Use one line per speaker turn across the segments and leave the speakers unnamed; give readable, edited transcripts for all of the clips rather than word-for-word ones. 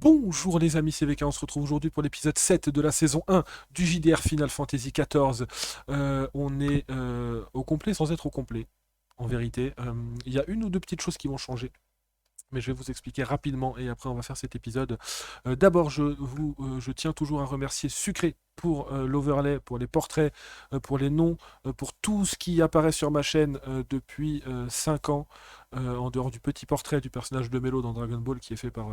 Bonjour les amis, c'est VK, on se retrouve aujourd'hui pour l'épisode 7 de la saison 1 du JDR Final Fantasy XIV. On est au complet sans être au complet, en vérité. Il y a une ou deux petites choses qui vont changer, mais je vais vous expliquer rapidement et après on va faire cet épisode. D'abord, je tiens toujours à remercier Sucré pour l'overlay, pour les portraits, pour les noms, pour tout ce qui apparaît sur ma chaîne depuis 5 ans, en dehors du petit portrait du personnage de Melo dans Dragon Ball qui est fait par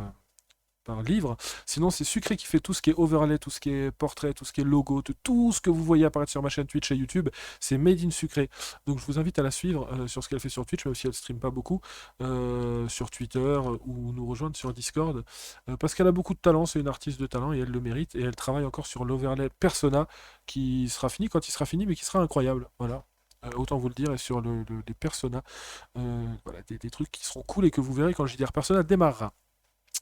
livre. Sinon, c'est Sucré qui fait tout ce qui est overlay, tout ce qui est portrait, tout ce qui est logo, tout ce que vous voyez apparaître sur ma chaîne Twitch et YouTube. C'est Made in Sucré. Donc, je vous invite à la suivre sur ce qu'elle fait sur Twitch, même si elle stream pas beaucoup, sur Twitter ou nous rejoindre sur Discord. Parce qu'elle a beaucoup de talent, c'est une artiste de talent et elle le mérite. Et elle travaille encore sur l'overlay Persona qui sera fini quand il sera fini, mais qui sera incroyable. Voilà. Autant vous le dire, et sur les Persona, voilà, des trucs qui seront cool et que vous verrez quand JDR Persona démarrera.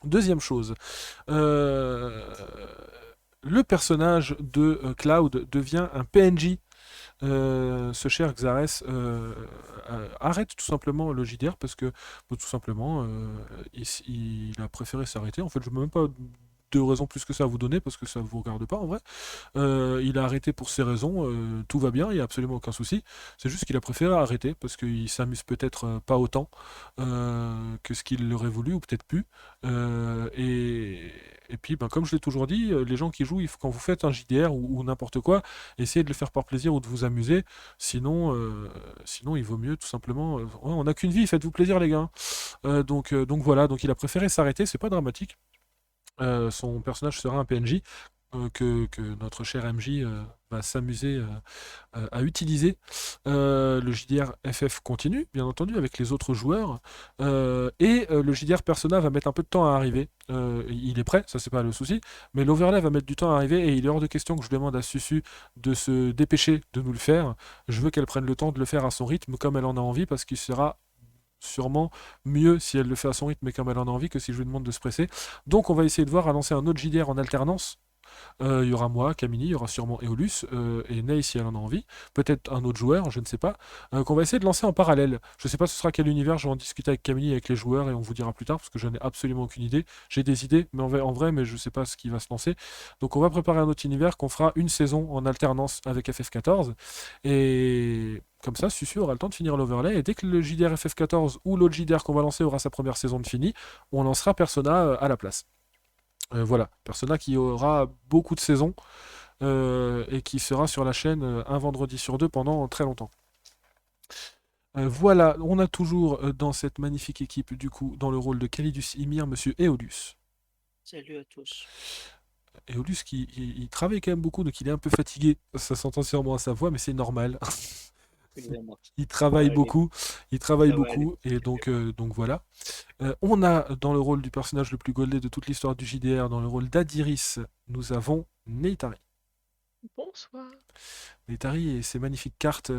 Deuxième chose, euh, le personnage de Cloud devient un PNJ. Ce cher Xares arrête tout simplement le JDR parce que tout simplement il a préféré s'arrêter. En fait, je ne veux même pas de raison plus que ça à vous donner parce que ça ne vous regarde pas en vrai. Il a arrêté pour ses raisons, tout va bien, il n'y a absolument aucun souci. C'est juste qu'il a préféré arrêter parce qu'il s'amuse peut-être pas autant que ce qu'il aurait voulu ou peut-être pu. Euh, et, et puis, ben, comme je l'ai toujours dit, les gens qui jouent, quand vous faites un JDR ou n'importe quoi, essayez de le faire par plaisir ou de vous amuser. Sinon, il vaut mieux tout simplement. Ouais, on n'a qu'une vie, faites-vous plaisir, les gars. Donc voilà, donc il a préféré s'arrêter, c'est pas dramatique. Son personnage sera un PNJ que notre cher MJ va s'amuser à utiliser. Le JDR FF continue, bien entendu, avec les autres joueurs. Le JDR Persona va mettre un peu de temps à arriver. Il est prêt, ça c'est pas le souci. Mais l'overlay va mettre du temps à arriver et il est hors de question que je demande à Susu de se dépêcher de nous le faire. Je veux qu'elle prenne le temps de le faire à son rythme comme elle en a envie parce qu'il sera sûrement mieux si elle le fait à son rythme et comme elle en a envie que si je lui demande de se presser. Donc on va essayer de voir à lancer un autre JDR en alternance. Il y aura moi, Camini, il y aura sûrement Eolus et Ney si elle en a envie. Peut-être un autre joueur, je ne sais pas. Qu'on va essayer de lancer en parallèle. Je ne sais pas ce sera quel univers, je vais en discuter avec Camini et avec les joueurs et on vous dira plus tard parce que je n'ai absolument aucune idée. J'ai des idées, mais en vrai, mais je ne sais pas ce qui va se lancer. Donc on va préparer un autre univers qu'on fera une saison en alternance avec FF14. Et comme ça, Susu aura le temps de finir l'overlay. Et dès que le JDR FF14 ou l'autre JDR qu'on va lancer aura sa première saison de fini, on lancera Persona à la place. Voilà, Persona qui aura beaucoup de saisons et qui sera sur la chaîne un vendredi sur deux pendant très longtemps. Voilà, on a toujours dans cette magnifique équipe, du coup, dans le rôle de Calidus Ymir, monsieur Eolus.
Salut à tous.
Eolus qui il travaille quand même beaucoup, donc il est un peu fatigué. Ça s'entend sûrement à sa voix, mais c'est normal.
Évidemment.
Il
Ça
travaille
va aller.
beaucoup, il travaille
Ça va aller.
beaucoup, et
T'inquiète pas.
donc voilà. On a dans le rôle du personnage le plus goldé de toute l'histoire du JDR, dans le rôle d'Adiris, nous avons Neytari.
Bonsoir.
Neytari et ses magnifiques cartes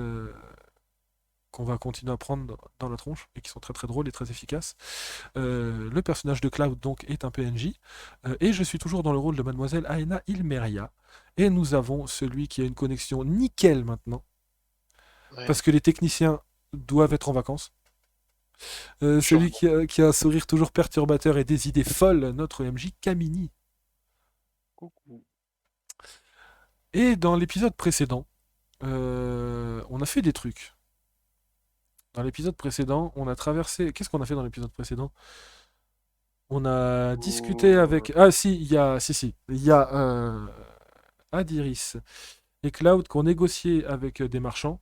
qu'on va continuer à prendre dans la tronche et qui sont très très drôles et très efficaces. Le personnage de Cloud donc est un PNJ et je suis toujours dans le rôle de Mademoiselle Aena Ilmeria et nous avons celui qui a une connexion nickel maintenant
Ouais.
parce que les techniciens doivent être en vacances. Celui
Sûrement.
qui a un sourire toujours perturbateur et des idées folles, notre MJ Kamini.
Coucou.
Et dans l'épisode précédent, on a fait des trucs. Dans l'épisode précédent, on a traversé. Qu'est-ce qu'on a fait dans l'épisode précédent? On a discuté
Oh.
avec. Ah si, il y a. Si, si. Il y a Adiris et Cloud qui ont négocié avec des marchands.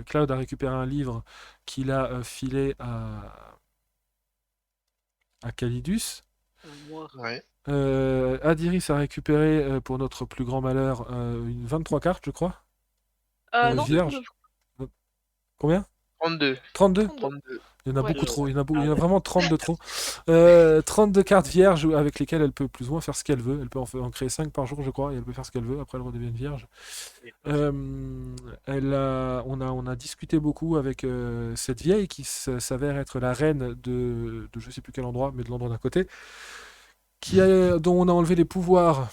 Cloud a récupéré un livre qu'il a filé à Calidus.
Moi. Ouais.
Adiris a récupéré, pour notre plus grand malheur, une 23 cartes, je crois.
Ah non,
Vierge.
39.
Euh, Combien?
32.
32?
32.
Il y en a
Ouais.
beaucoup trop, il
Ah
y en a
ouais.
vraiment 30 de trop. 32 cartes vierges avec lesquelles elle peut plus ou moins faire ce qu'elle veut. Elle peut en créer 5 par jour, je crois, et elle peut faire ce qu'elle veut. Après, elle redevient vierge.
Et
Euh, on a discuté beaucoup avec cette vieille qui s'avère être la reine de je sais plus quel endroit, mais de l'endroit d'à côté, dont on a enlevé les pouvoirs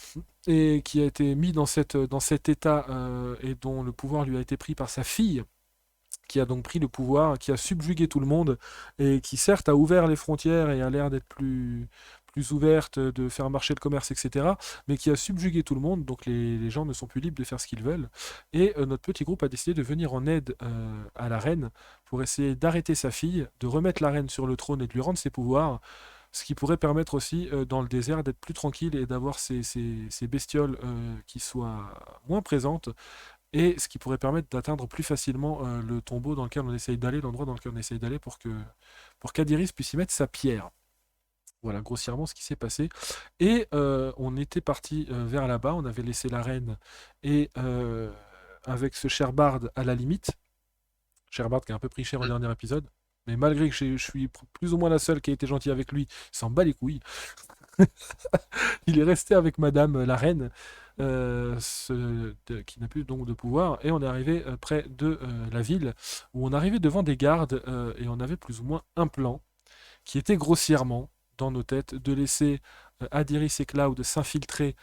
et qui a été mis dans cet état et dont le pouvoir lui a été pris par sa fille qui a donc pris le pouvoir, qui a subjugué tout le monde, et qui certes a ouvert les frontières et a l'air d'être plus ouverte, de faire marcher le commerce, etc., mais qui a subjugué tout le monde, donc les gens ne sont plus libres de faire ce qu'ils veulent. Et notre petit groupe a décidé de venir en aide à la reine pour essayer d'arrêter sa fille, de remettre la reine sur le trône et de lui rendre ses pouvoirs, ce qui pourrait permettre aussi dans le désert d'être plus tranquille et d'avoir ces bestioles qui soient moins présentes, et ce qui pourrait permettre d'atteindre plus facilement le tombeau dans lequel on essaye d'aller, l'endroit dans lequel on essaye d'aller pour qu'Adiris puisse y mettre sa pierre. Voilà grossièrement ce qui s'est passé. Et on était parti vers là-bas, on avait laissé la reine et avec ce cher barde à la limite, cher barde qui a un peu pris cher au
Mm.
dernier épisode, mais malgré que je suis plus ou moins la seule qui a été gentille avec lui, il s'en bat les couilles. Il est resté avec Madame la Reine, qui n'a plus donc de pouvoir, et on est arrivé près de la ville, où on arrivait devant des gardes, et on avait plus ou moins un plan, qui était grossièrement, dans nos têtes, de laisser Adiris et Cloud s'infiltrer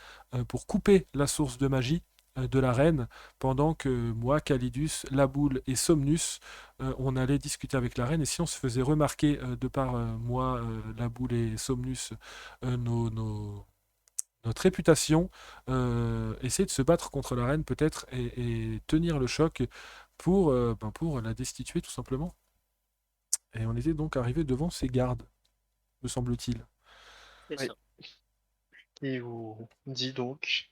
pour couper la source de magie de la reine, pendant que moi, Calidus, Laboule et Somnus, on allait discuter avec la reine, et si on se faisait remarquer de par moi, Laboule et Somnus, notre réputation, essayer de se battre contre la reine peut-être et tenir le choc pour la destituer tout simplement. Et on était donc arrivé devant ces gardes, me semble-t-il.
C'est
Oui.
ça.
Et vous dit donc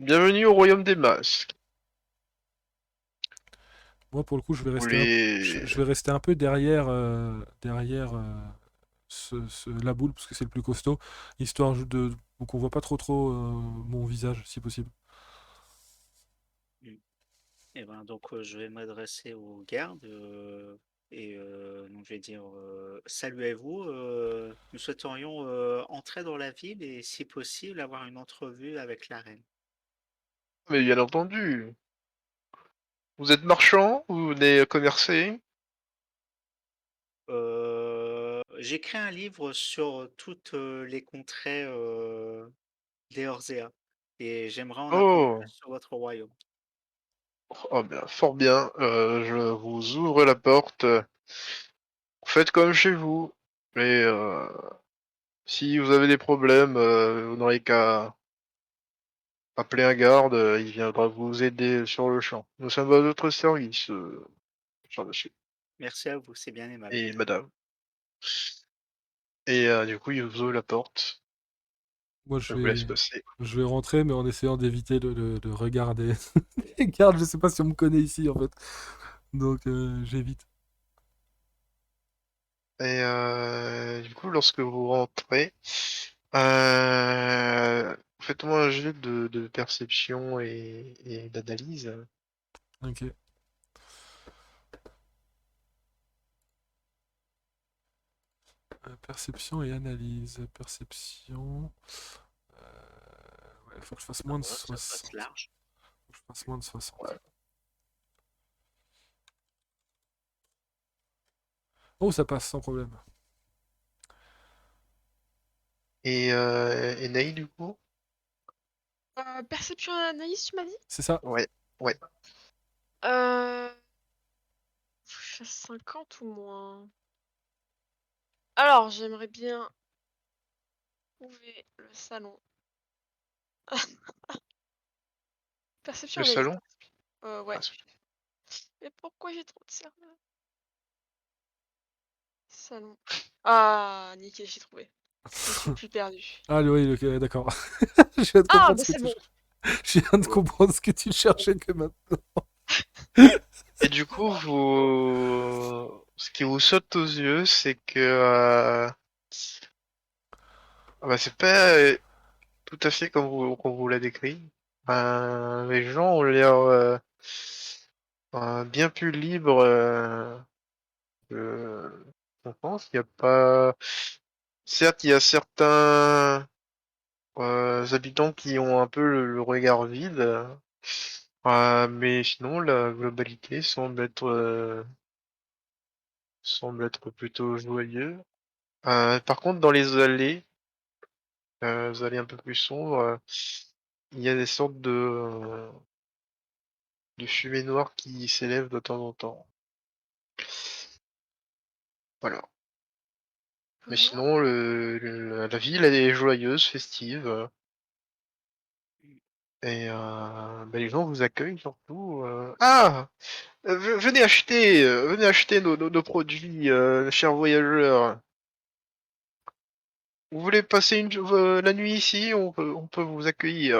bienvenue au royaume des masques.
Moi, pour le coup,
Vous
je
voulez.
vais rester un peu derrière la boule, parce que c'est le plus costaud, histoire donc on voit pas trop mon visage, si possible.
Mm. Et ben donc je vais m'adresser aux gardes donc je vais dire salut à vous. Nous souhaiterions entrer dans la ville et si possible avoir une entrevue avec la reine.
Mais bien entendu. Vous êtes marchand, vous venez commercer.
J'écris un livre sur toutes les contrées d'Eorzea et j'aimerais en apprendre plus
Oh,
sur votre royaume.
oh bien, fort bien. Je vous ouvre la porte. Faites comme chez vous. Mais si vous avez des problèmes, vous n'aurez qu'à appeler un garde. Il viendra vous aider sur le champ. Nous sommes à votre service, cher monsieur
Merci à vous, c'est bien aimable.
et madame. Et du coup, il vous ouvre la porte.
Moi,
Je vous laisse passer.
je vais rentrer, mais en essayant d'éviter de regarder les gardes. Je sais pas si on me connaît ici, en fait. Donc, j'évite.
Et du coup, lorsque vous rentrez, faites-moi un jet de perception et d'analyse.
Ok. Perception et analyse. Perception. Ouais, faut que je fasse
Ah
moins de
ouais, ça passe
60.
large.
Faut que je fasse moins de 60.
Ouais.
Oh, ça passe sans problème.
Et Naï, du coup?
Perception et analyse, tu m'as dit?
C'est ça.
Ouais, ouais.
Euh... Faut que je fasse 50 ou moins? Alors, j'aimerais bien trouver le salon. Perception
Le
et analyse.
salon?
Ouais.
Ah,
Mais pourquoi j'ai trop de serveurs? Salon. Ah, nickel, j'ai trouvé. Je suis plus perdu.
Ah, oui, ok, d'accord. Je viens de
Ah,
comprendre
bah
ce que
c'est
tu
bon.
cherches. Je viens de comprendre ce que tu cherchais que maintenant.
Et du coup, ce qui vous saute aux yeux, c'est que bah, c'est pas tout à fait comme qu'on vous l'a décrit. Les gens ont l'air bien plus libres que on pense. Il y a pas. Certes, il y a certains habitants qui ont un peu le regard vide, mais sinon la globalité semble être plutôt joyeux. Par contre, dans les allées un peu plus sombres, il y a des sortes de fumée noire qui s'élèvent de temps en temps. Voilà. Mais
Voilà.
sinon, la ville, elle est joyeuse, festive. Et bah, les gens vous accueillent surtout. Ah! Venez acheter nos produits, chers voyageurs. Vous voulez passer la nuit ici? On peut vous accueillir.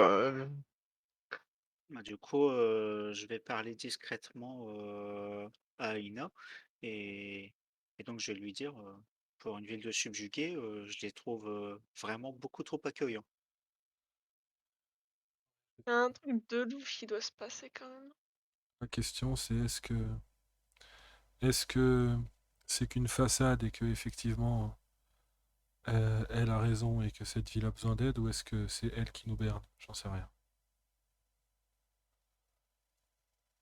Bah, du coup, je vais parler discrètement à Ina et, et donc je vais lui dire, pour une ville de subjugués, je les trouve vraiment beaucoup trop accueillants.
Il y a un truc de louche qui doit se passer quand même.
La question, c'est est-ce que c'est qu'une façade et que effectivement elle a raison et que cette ville a besoin d'aide, ou est-ce que c'est elle qui nous berne? J'en sais rien.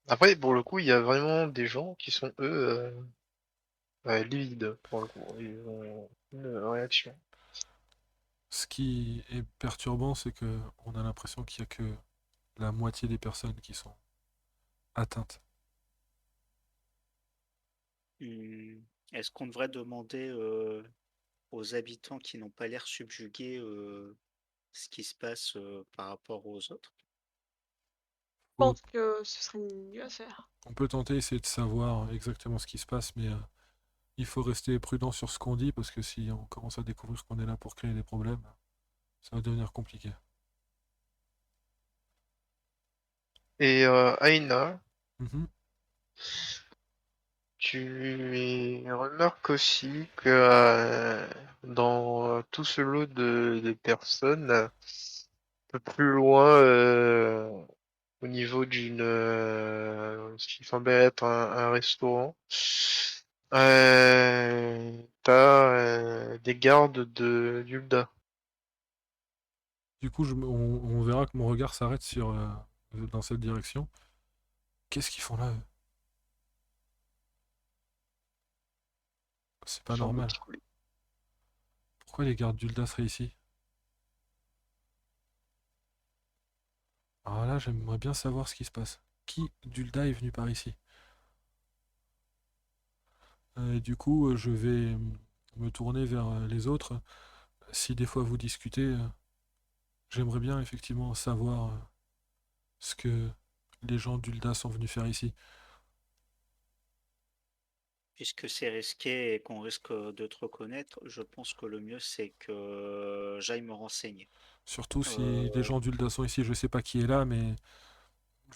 Après, pour le coup, il y a vraiment des gens qui sont, eux, livides, pour le coup. Ils ont une réaction.
Ce qui est perturbant, c'est que on a l'impression qu'il y a que la moitié des personnes qui sont atteintes.
Hmm, Est-ce qu'on devrait demander aux habitants qui n'ont pas l'air subjugués ce qui se passe par rapport aux autres?
Je
Faut-
pense que ce serait mieux à faire.
On peut tenter essayer de savoir exactement ce qui se passe, mais il faut rester prudent sur ce qu'on dit parce que si on commence à découvrir qu'on est là pour créer des problèmes, ça va devenir compliqué.
Et Aina,
Mhm.
tu remarques aussi que dans tout ce lot de personnes, un peu plus loin, au niveau ce qui semble être un restaurant, t'as des gardes de Yulda.
Du coup, on verra que mon regard s'arrête dans cette direction. Qu'est-ce qu'ils font là, eux? C'est pas
Sur le
normal.
petit coulis.
Pourquoi les gardes d'Ulda seraient ici? Alors là, j'aimerais bien savoir ce qui se passe. Qui d'Ulda est venu par ici? Et du coup, je vais me tourner vers les autres. Si des fois vous discutez, j'aimerais bien effectivement savoir ce que les gens d'Ulda sont venus faire ici.
Puisque c'est risqué et qu'on risque de te reconnaître, je pense que le mieux c'est que j'aille me renseigner.
Surtout si les
Euh,
gens d'Ulda sont ici, je sais pas qui est là, mais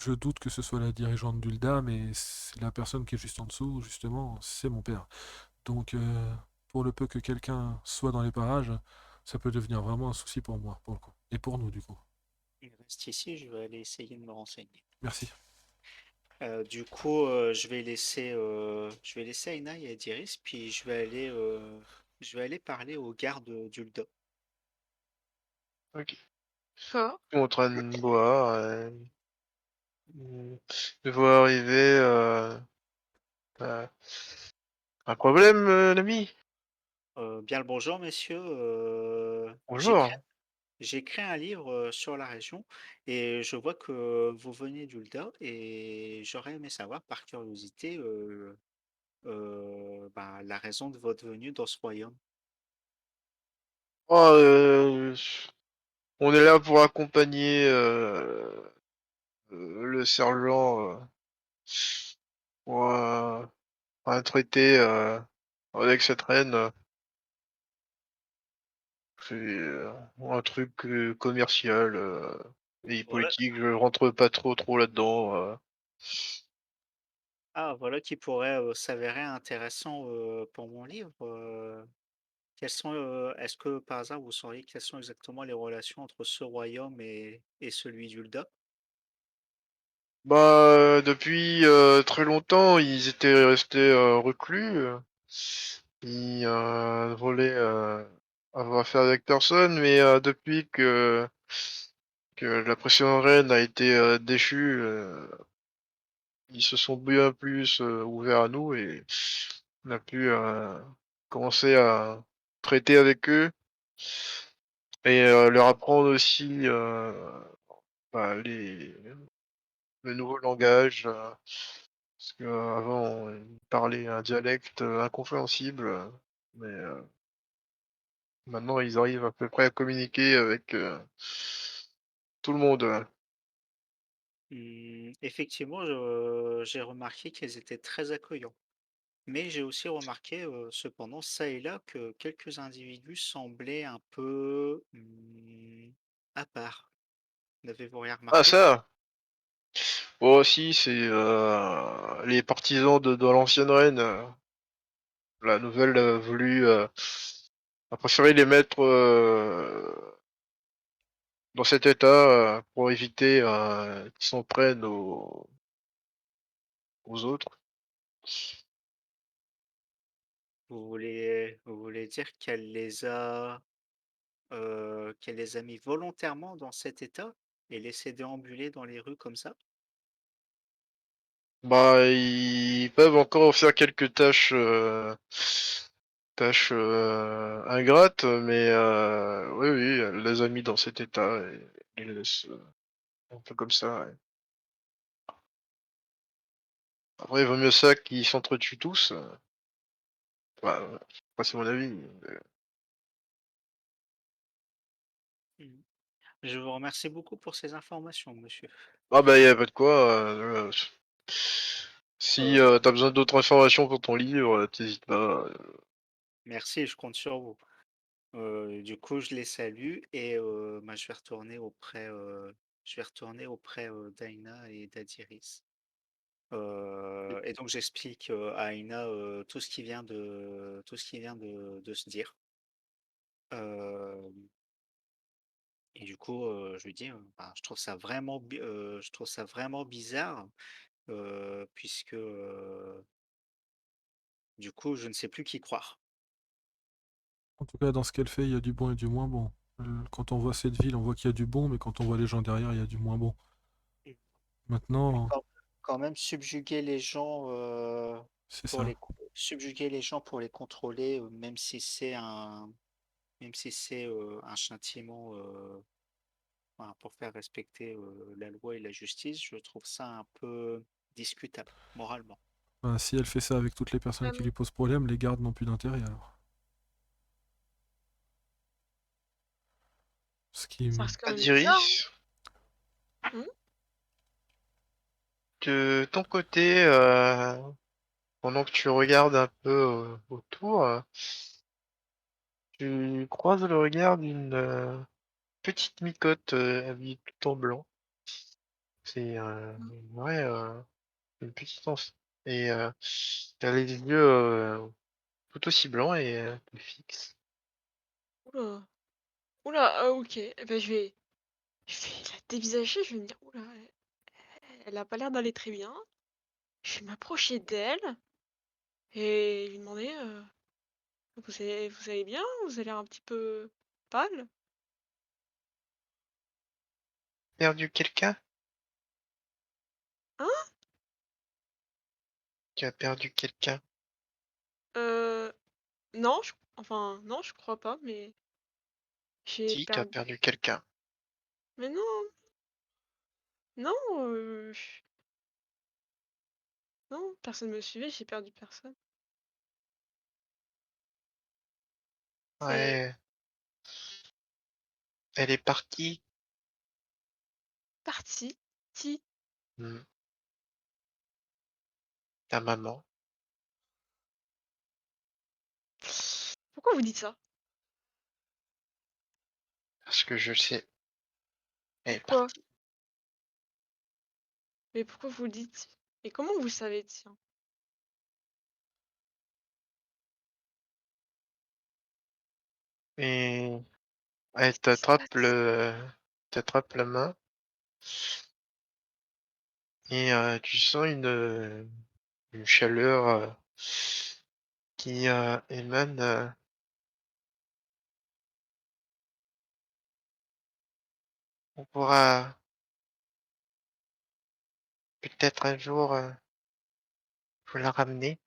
je doute que ce soit la dirigeante d'Ulda, mais c'est la personne qui est juste en dessous, justement, c'est mon père. Donc, pour le peu que quelqu'un soit dans les parages, ça peut devenir vraiment un souci pour moi, pour le coup. Et pour nous, du coup.
il reste ici, je vais aller essayer de me renseigner.
Merci.
Du coup, je vais laisser Aina et Adiris, puis je vais aller parler aux gardes d'Ulda.
Ok.
Quoi?
Ils sont en train de boire. Je vois arriver. Euh, un problème, l'ami?
Bien le bonjour, messieurs.
Bonjour.
J'ai écrit un livre sur la région et je vois que vous venez d'Ulda et j'aurais aimé savoir par curiosité la raison de votre venue dans ce royaume.
Oh, on est là pour accompagner le sergent pour un traité avec cette reine. C'est un truc commercial et
Voilà.
politique. Je rentre pas trop là-dedans.
Ah, voilà qui pourrait s'avérer intéressant pour mon livre. Est-ce que par hasard vous sauriez quelles sont exactement les relations entre ce royaume et celui d'Ulda?
Bah, depuis très longtemps, ils étaient restés reclus. Ils voulaient avoir affaire avec personne, mais depuis que la précédente reine a été déchue, ils se sont bien plus ouverts à nous et on a pu commencer à traiter avec eux et leur apprendre aussi bah, le nouveau langage. Parce qu'avant, ils parlaient un dialecte incompréhensible, mais Maintenant, ils arrivent à peu près à communiquer avec tout le monde.
Effectivement, j'ai remarqué qu'ils étaient très accueillants. Mais j'ai aussi remarqué, cependant, ça et là, que quelques individus semblaient un peu, à part. N'avez-vous rien
Ah
remarqué?
ça! Bon, si, c'est les partisans de l'ancienne reine. La nouvelle a préféré les mettre dans cet état pour éviter qu'ils s'en prennent aux autres.
Vous voulez dire qu'elle les a mis volontairement dans cet état et laissé déambuler dans les rues comme ça?
Bah, ils peuvent encore faire quelques tâches ingrates, mais oui, oui, elle les a mis dans cet état et les laisse un peu comme ça. Ouais. Après, il vaut mieux ça qu'ils s'entretuent tous. Bah, après, c'est mon avis.
Mmh. Je vous remercie beaucoup pour ces informations, monsieur.
Ah bah, y a pas de quoi. Si
Heu,
t'as besoin d'autres informations pour ton livre, t'hésites pas.
Merci, je compte sur vous. Du coup, je les salue et bah, je vais retourner auprès, d'Aïna et d'Adiris. Et donc j'explique, à Aïna, tout ce qui vient de se dire. Hem Et du coup, je lui dis, bah, je trouve ça vraiment bizarre, puisque, du coup, je ne sais plus qui croire.
En tout cas, dans ce qu'elle fait, il y a du bon et du moins bon. Quand on voit cette ville, on voit qu'il y a du bon, mais quand on voit les gens derrière, il y a du moins bon.
Mmh. Mais
Maintenant,
quand même subjuguer les gens,
c'est
pour
ça.
les contrôler, même si c'est un châtiment, enfin, pour faire respecter, la loi et la justice, je trouve ça un peu discutable, moralement.
Bah, si elle fait ça avec toutes les personnes qui
Vraiment.
lui posent problème, les gardes n'ont plus d'intérêt alors. Ce qui...
Ça reste quand même bizarre, hein.
Adiris,
Hmm.
de ton côté, pendant que tu regardes un peu autour, tu croises le regard d'une petite micotte habillée tout en blanc. C'est ouais, une petite enfant. Et elle a les yeux tout aussi blancs et plus fixes.
Oula. Oula, ah, ok. Eh ben, je vais la dévisager, je vais me dire, oula, elle a pas l'air d'aller très bien. Je vais m'approcher d'elle et lui demander, vous allez bien? Vous avez l'air un petit peu pâle?
Perdu quelqu'un?
Hein?
Tu as perdu quelqu'un?
Euh, non, enfin, non, je crois pas, mais j'ai
Si, tu as
perdu.
perdu quelqu'un.
Mais non, non, non, personne me suivait, j'ai perdu personne. C'est
Ouais, elle est partie.
parti. Qui?
Hmm, ta maman.
Pourquoi vous dites ça?
Parce que je sais, elle est
Pourquoi?
partie.
Mais pourquoi vous le dites? Et comment vous savez, tiens?
Et elle
Qu'est-ce qui se passe?
t'attrape la main et tu sens une chaleur qui émane. On pourra peut-être un jour vous la ramener,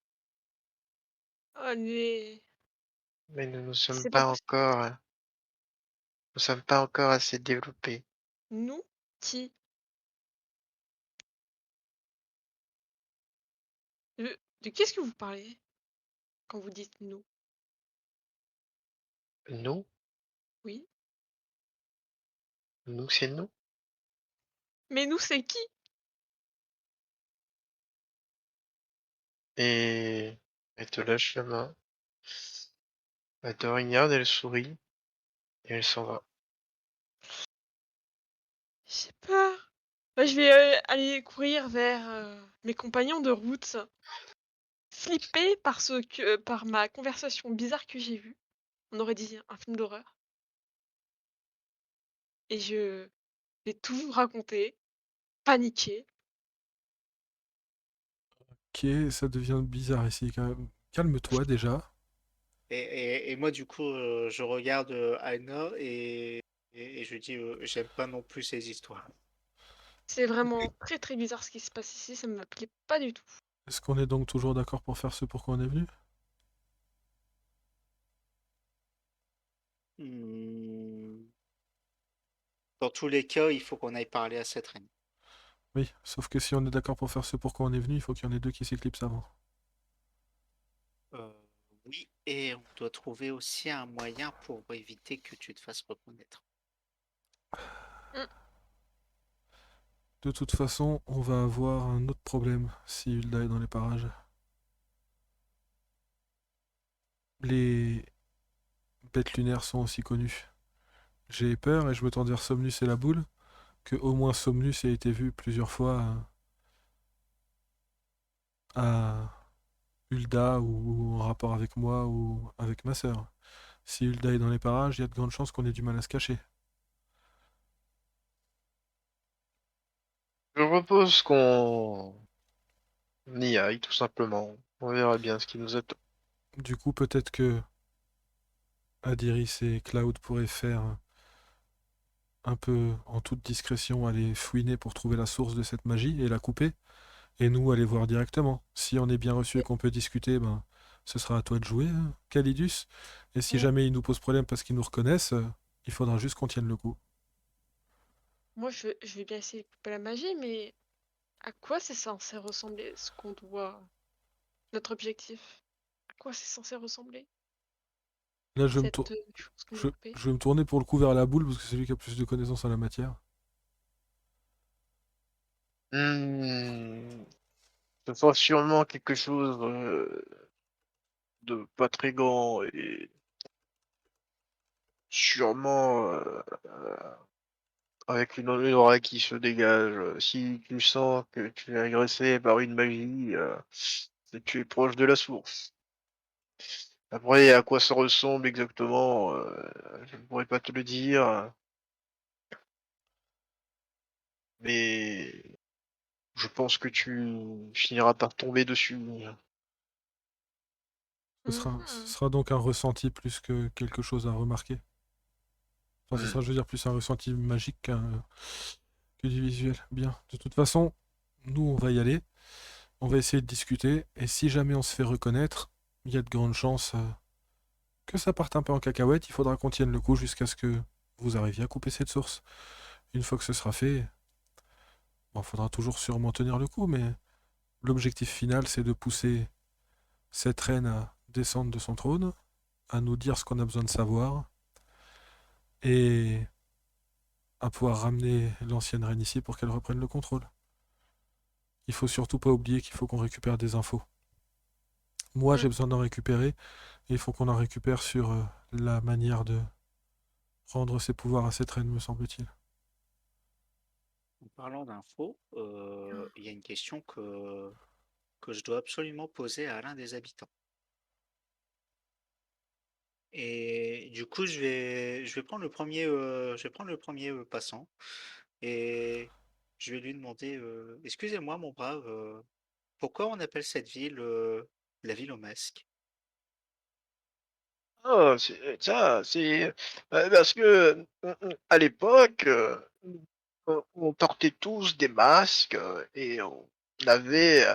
Allez,
mais nous ne sommes
c'est pas
pas
possible.
encore, nous sommes pas encore assez développés.
Nous? Qui? De qu'est-ce que vous parlez quand vous dites nous?
Nous?
Oui.
Nous, c'est nous.
Mais nous, c'est qui?
Et elle te lâche la main. Elle te regarde, elle sourit. Et elle s'en va.
J'ai peur. Bah, je vais aller courir vers mes compagnons de route, flippés par ma conversation bizarre que j'ai vue. On aurait dit un film d'horreur. Et je vais tout vous raconter, paniquer.
Ok, ça devient bizarre ici quand même. Calme-toi déjà.
Et moi, du coup, je regarde Anna et je dis, j'aime pas non plus ces histoires.
C'est vraiment très très bizarre ce qui se passe ici, ça me plaît pas du tout.
Est-ce qu'on est donc toujours d'accord pour faire ce pourquoi on est venu?
Hmm. Dans tous les cas, il faut qu'on aille parler à cette reine.
Oui, sauf que si on est d'accord pour faire ce pourquoi on est venu, il faut qu'il y en ait deux qui s'éclipsent avant.
Euh, oui, et on doit trouver aussi un moyen pour éviter que tu te fasses reconnaître.
Hmm.
De toute façon, on va avoir un autre problème si Hulda est dans les parages. Les bêtes lunaires sont aussi connues. J'ai peur et je me tends vers Somnus et la boule, que au moins Somnus ait été vu plusieurs fois à Hulda ou en rapport avec moi ou avec ma sœur. Si Hulda est dans les parages, il y a de grandes chances qu'on ait du mal à se cacher.
Je propose qu'on y aille, tout simplement. On verra bien ce qui nous attend.
Du coup, peut-être que Adiris et Cloud pourraient faire un peu en toute discrétion aller fouiner pour trouver la source de cette magie et la couper, et nous aller voir directement. Si on est bien reçu et
Et
qu'on peut discuter, ben ce sera à toi de jouer, hein, Calidus. Et si
m-
jamais ils nous posent problème parce qu'ils nous reconnaissent, il faudra juste qu'on tienne le coup.
moi je vais bien essayer de couper la magie, mais à quoi c'est censé ressembler ce qu'on doit... Notre objectif? À quoi c'est censé ressembler?
Là,
Cette chose qu'on doit couper?
je vais me tourner pour le coup vers la boule parce que c'est lui qui a plus de connaissances en la matière.
Hmm, ce sera sûrement quelque chose de pas très grand et sûrement avec une aura qui se dégage. Si tu sens que tu es agressé par une magie, c'est que tu es proche de la source. Après, à quoi ça ressemble exactement, je ne pourrais pas te le dire, mais je pense que tu finiras par tomber dessus.
Ce
Mhm.
sera donc un ressenti plus que quelque chose à remarquer. Enfin, ce
Hmm.
sera, je veux dire, plus un ressenti magique que du visuel. Bien. De toute façon, nous, on va y aller. On va essayer de discuter. Et si jamais on se fait reconnaître, il y a de grandes chances que ça parte un peu en cacahuète. Il faudra qu'on tienne le coup jusqu'à ce que vous arriviez à couper cette source. Une fois que ce sera fait, bon, il faudra toujours sûrement tenir le coup, mais l'objectif final, c'est de pousser cette reine à descendre de son trône, à nous dire ce qu'on a besoin de savoir, et à pouvoir ramener l'ancienne reine ici pour qu'elle reprenne le contrôle. Il faut surtout pas oublier qu'il faut qu'on récupère des infos. Moi,
Mm.
j'ai besoin d'en récupérer, et il faut qu'on en récupère sur la manière de rendre ses pouvoirs à cette reine, me semble-t-il.
En parlant d'infos, il y a une question que je dois absolument poser à l'un des habitants. Et du coup, je vais prendre le premier, je vais prendre le premier passant et je vais lui demander, excusez-moi, mon brave, pourquoi on appelle cette ville la ville au masque?
Ah, c'est parce que à l'époque, on portait tous des masques et on avait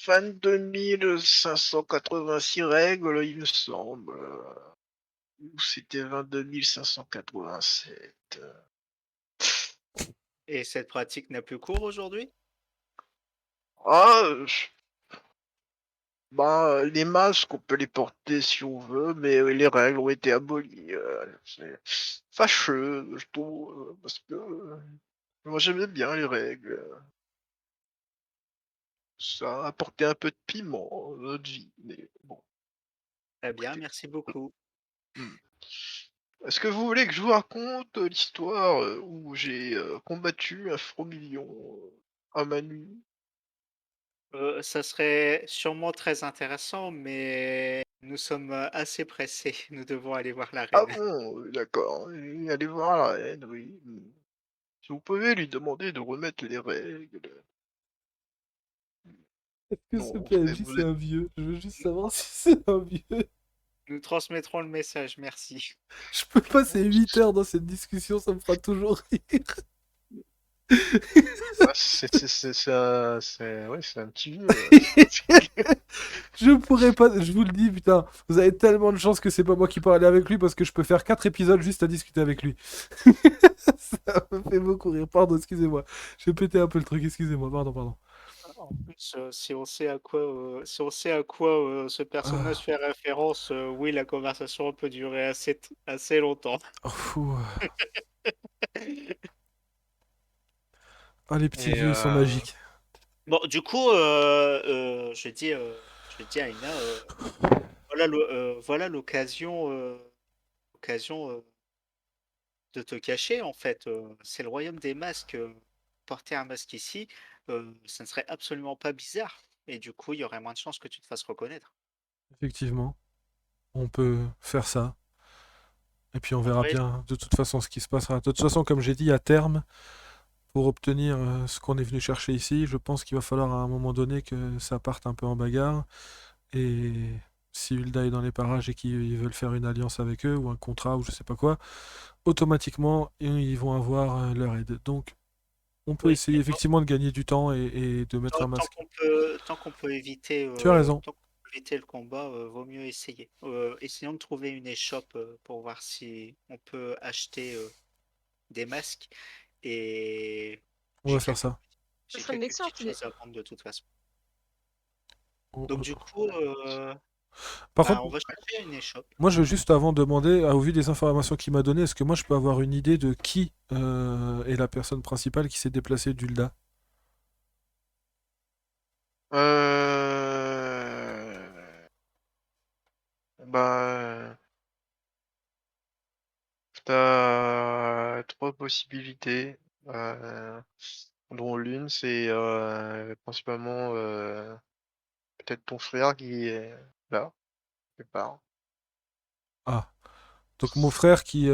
22 586 règles, il me semble. Ou c'était 22 587.
Et cette pratique n'a plus cours aujourd'hui?
Ah, Les masques, on peut les porter si on veut, mais les règles ont été abolies. C'est fâcheux, je trouve, parce que moi j'aimais bien les règles. Ça a apporté un peu de piment dans notre vie, mais bon,
Très bien,
écoutez.
merci beaucoup.
Hmm. Est-ce que vous voulez que je vous raconte l'histoire où j'ai combattu un Fromilion à main nue?
Ça serait sûrement très intéressant, mais nous sommes, assez pressés. Nous devons aller voir la
Ah
reine.
bon, d'accord. Et allez voir la reine, oui. Si vous pouvez lui demander de remettre les règles.
Est-ce que ce
Non,
PNJ
vous
c'est
êtes...
un vieux? Je veux juste savoir si c'est un vieux.
Nous transmettrons le message, merci.
Je peux passer 8 heures dans cette discussion, ça me fera toujours rire.
Ah, ouais, c'est un petit vieux.
Je pourrais pas, je vous le dis, putain, vous avez tellement de chance que c'est pas moi qui parle avec lui parce que je peux faire 4 épisodes juste à discuter avec lui. Ça me fait beaucoup rire, pardon, excusez-moi. J'ai pété un peu le truc, excusez-moi, pardon.
En plus, si on sait à quoi, ce personnage
Ah,
fait référence, oui, la conversation peut durer assez longtemps.
fou. Ah, les petits
Et
vieux, ils sont magiques.
Bon, du coup, je dis à Ina, voilà l'occasion, de te cacher, en fait. C'est le royaume des masques. Porter un masque ici, ça ne serait absolument pas bizarre. Et du coup, il y aurait moins de chances que tu te fasses reconnaître.
Effectivement, on peut faire ça. Et puis on
En
verra
vrai,
bien de toute façon ce qui se passera. De toute façon, comme j'ai dit, à terme, pour obtenir ce qu'on est venu chercher ici, je pense qu'il va falloir à un moment donné que ça parte un peu en bagarre. Et si Hulda est dans les parages et qu'ils veulent faire une alliance avec eux, ou un contrat, ou je sais pas quoi, automatiquement, ils vont avoir leur aide. Donc, on peut
oui,
essayer effectivement de gagner du temps et de mettre un masque.
tant qu'on peut éviter,
Tu as raison.
le combat, vaut mieux essayer. Essayons de trouver une échoppe pour voir si on peut acheter des masques. Et
On va
j'ai
faire
quelques,
ça.
Ce
j'ai
serait une
quelques petites
excellente idée.
choses à vendre de toute façon.
On-
Donc
on-
du coup,
Par contre,
on va chercher une échoppe.
moi, je veux juste avant demander, au vu des informations qu'il m'a données, est-ce que moi je peux avoir une idée de qui est la personne principale qui s'est déplacée d'Ulda?
euh... Bah, t'as trois possibilités, dont l'une c'est principalement peut-être ton frère qui est là, quelque part.
Ah, donc mon frère qui,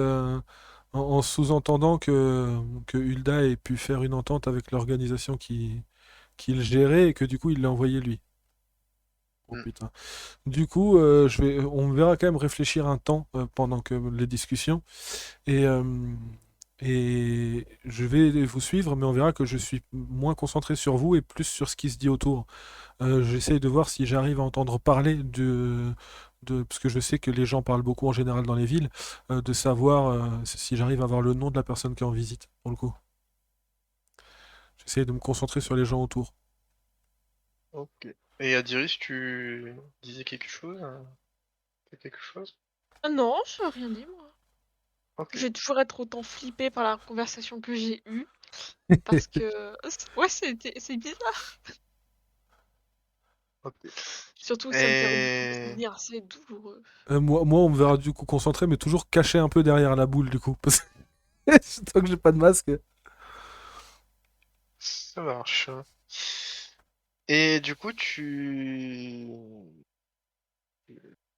en sous-entendant que Hulda ait pu faire une entente avec l'organisation qu'il gérait et que du coup il l'a envoyé lui. Oh
Hmm.
putain. Du coup, on verra quand même réfléchir un temps pendant que les discussions. Et, euh, et je vais vous suivre, mais on verra que je suis moins concentré sur vous et plus sur ce qui se dit autour. J'essaye de voir si j'arrive à entendre parler parce que je sais que les gens parlent beaucoup en général dans les villes, de savoir si j'arrive à avoir le nom de la personne qui est en visite, pour le coup. J'essaye de me concentrer sur les gens autour.
Ok. Et Adiris, tu disais quelque chose? T'as quelque chose?
Ah non, je n'ai rien dit, moi.
Ok.
Je vais toujours être autant flippée par la conversation que j'ai eue. Parce que. Ouais, c'est bizarre.
Ok.
Surtout que ça me fait remonter des
Et...
souvenirs assez douloureux.
Moi, on me verra du coup concentré, mais toujours caché un peu derrière la boule, du coup. Parce que tant que j'ai pas de masque.
Ça marche. Et du coup,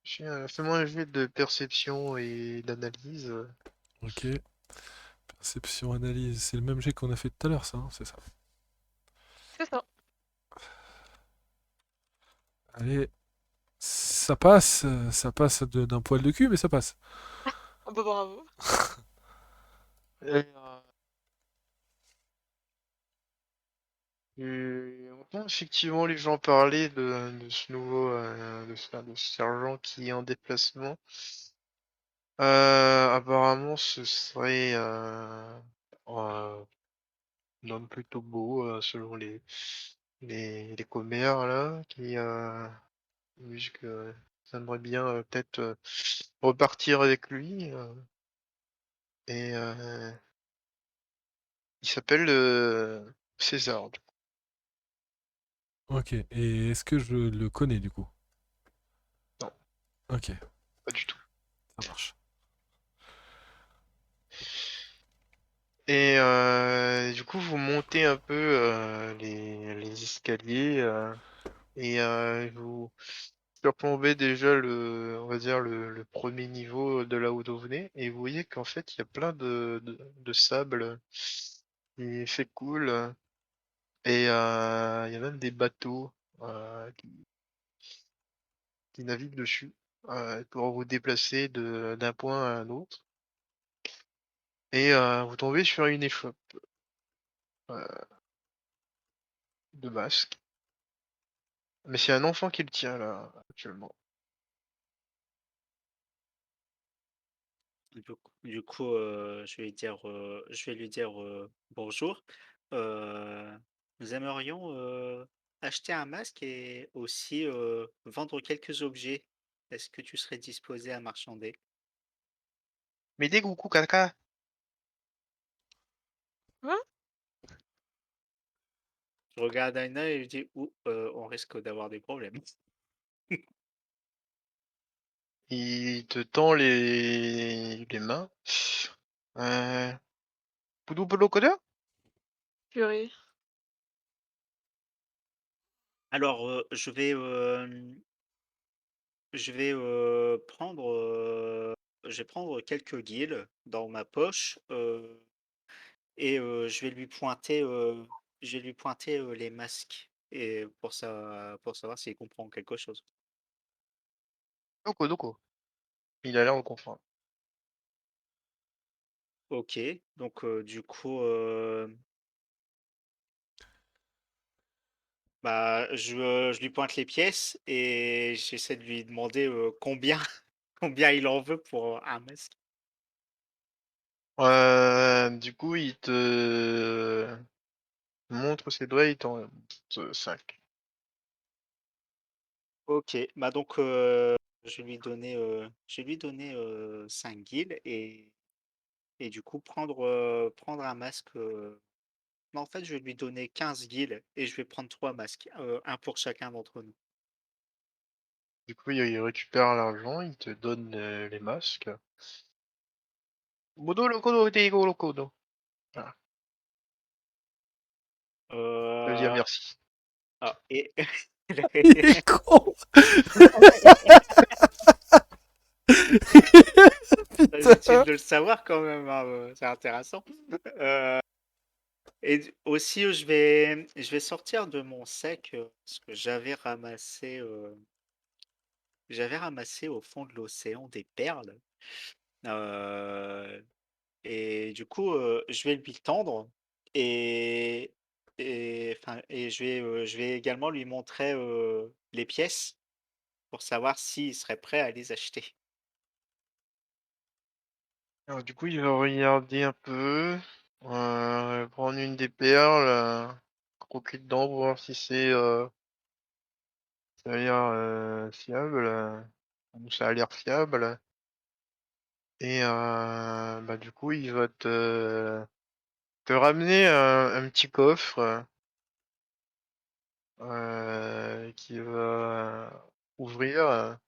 fais-moi un jet de perception et d'analyse.
Ok. Perception, analyse. C'est le même jet qu'on a fait tout à l'heure, ça, hein, c'est ça.
C'est ça.
Allez, ça passe d'un poil de cul, mais ça passe.
Ah bah bravo.
Et, on entend effectivement les gens parler de ce nouveau, de ce sergent qui est en déplacement. Apparemment, ce serait un homme plutôt beau, selon les commères là, puisque j'aimerais bien peut-être repartir avec lui. Et il s'appelle César, du coup.
Ok, et est-ce que je le connais du coup?
Non,
Ok,
pas du tout.
ça marche.
Et du coup, vous montez un peu les escaliers et vous surplombez déjà on va dire le premier niveau de là où vous venez, et vous voyez qu'en fait, il y a plein de sable qui fait cool, et il y a même des bateaux qui naviguent dessus pour vous déplacer d'un point à un autre. Et vous tombez sur une échoppe euh, de masque. Mais c'est un enfant qui le tient là, actuellement.
Du coup, je vais lui dire bonjour. Euh, Nous aimerions acheter un masque et aussi vendre quelques objets. Est-ce que tu serais disposé à marchander?
Mais des coucou caca.
Quoi?
Je regarde Aina et je dis, ouh, on risque d'avoir des problèmes.
Il te tend les mains. Euh... Poudou poudou coda.
Purée.
Alors, je vais prendre quelques guiles dans ma poche et je vais lui pointer les masques et pour savoir s'il comprend quelque chose.
Doko doko. Il a l'air de comprendre.
Ok, donc du coup, bah, je lui pointe les pièces et j'essaie de lui demander combien, combien il en veut pour un masque.
Du coup, il te montre ses doigts, il t'en montre 5.
Ok, bah donc je vais lui donner 5 guildes et du coup prendre un masque. Non, en fait, je vais lui donner 15 guildes et je vais prendre 3 masques, un pour chacun d'entre nous.
Du coup, il récupère l'argent, il te donne les masques. Modo lokodo teigo lokodo. Voilà, ça veut dire
Euh,
merci.
ah, et
Il est con.
c'est utile
Putain.
de le savoir quand même, hein, c'est intéressant. Euh, Aussi, je vais sortir de mon sac ce que j'avais ramassé au fond de l'océan des perles. Euh, et du coup, je vais lui tendre et, et je vais également lui montrer les pièces pour savoir s'il serait prêt à les acheter.
Alors, du coup, il va regarder un peu, prendre une des perles, croquer dedans pour voir si ça a l'air fiable, ou ça a l'air fiable. Et bah, du coup, il va te ramener un petit coffre qui va ouvrir,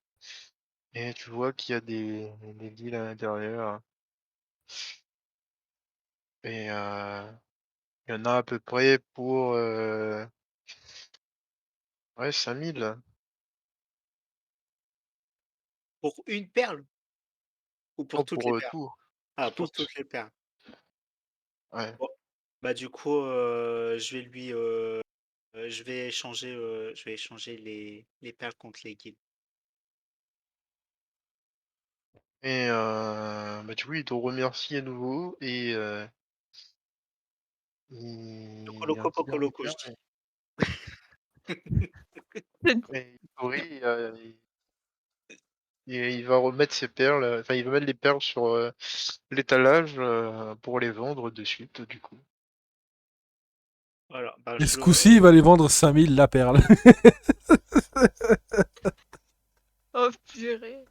et tu vois qu'il y a des deals à l'intérieur. Et il y en a à peu près pour ouais, 5000.
Pour une perle ou pour
Oh,
toutes les
pour
perles?
tout,
Ah,
pour
pour
toutes.
toutes les perles.
Ouais.
Bon, bah du coup, je vais échanger les perles contre les guides.
Et bah, du coup, il te remercie à nouveau et
Loco
il
loco
retire
poco
les
loco, je
perles.
dis.
Et il sourit, il va remettre ses perles, enfin, il va mettre les perles sur l'étalage pour les vendre de suite, du coup.
Voilà, bah
Et ce coup-ci, il va les vendre 5000 la perle.
Oh purée.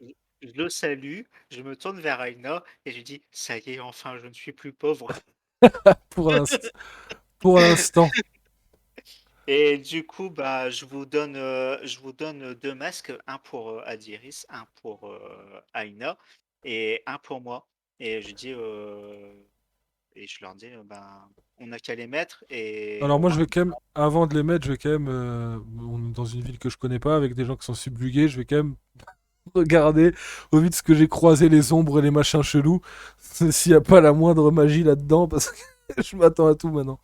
Je je le salue, je me tourne vers Aina et je lui dis: «Ça y est, enfin, je ne suis plus pauvre».
Pour l'instant. Pour l'instant.
Et du coup, bah, je vous donne 2 masques, un pour, Adiris, un pour, Aina et un pour moi. Et je dis, et je leur dis, ben, on n'a qu'à les mettre et
Alors
au
moi je
moins
vais
comme
quand
ça.
même, avant de les mettre, je vais quand même, on est dans une ville que je connais pas, avec des gens qui sont subjugués, je vais quand même regarder, au vu de ce que j'ai croisé, les ombres et les machins chelous, s'il n'y a pas la moindre magie là-dedans, parce que je m'attends à tout maintenant.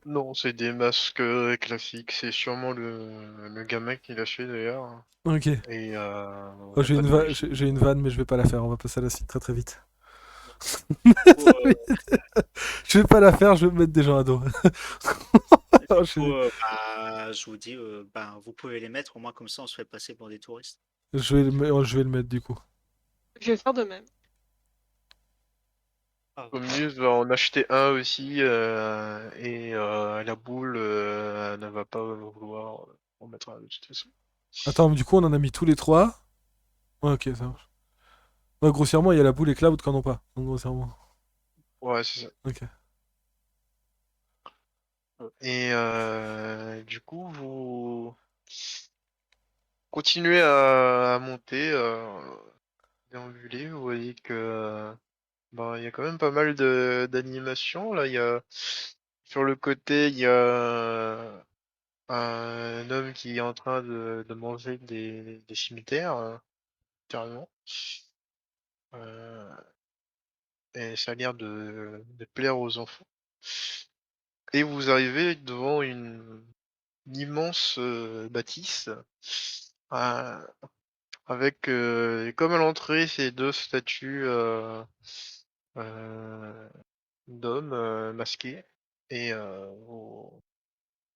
Non, c'est des masques classiques. C'est sûrement le gamin qui l'a fait d'ailleurs.
Ok.
Et il
Oh,
n'y a pas de magie.
j'ai une vanne, mais je vais pas la faire, on va passer à la suite très très vite.
Du coup,
Je vais pas la faire, je vais me mettre des gens à dos. Oh,
bah, je vous dis, ben, vous pouvez les mettre, au moins comme ça, on se fait passer pour des touristes.
je vais le mettre du coup.
Je vais faire de même.
Ah,
Omnius va en acheter un aussi. Et la boule elle ne va pas vouloir en mettre un de toute façon.
Attends, mais du coup on en a mis tous les trois. Ouais, ok, ça marche. Ouais, grossièrement, il y a la boule et Cloud qui en ont pas. Donc grossièrement.
Ouais, c'est ça.
Ok.
Et du coup, vous continuez à monter, déambuler. Vous voyez que bah, il y a quand même pas mal de d'animations. Là, il y a sur le côté, il y a un homme qui est en train de manger des cimetières, littéralement. Euh, et ça a l'air de plaire aux enfants. Et vous arrivez devant une immense bâtisse. euh, Avec, comme à l'entrée, ces deux statues euh, d'hommes masqués. Et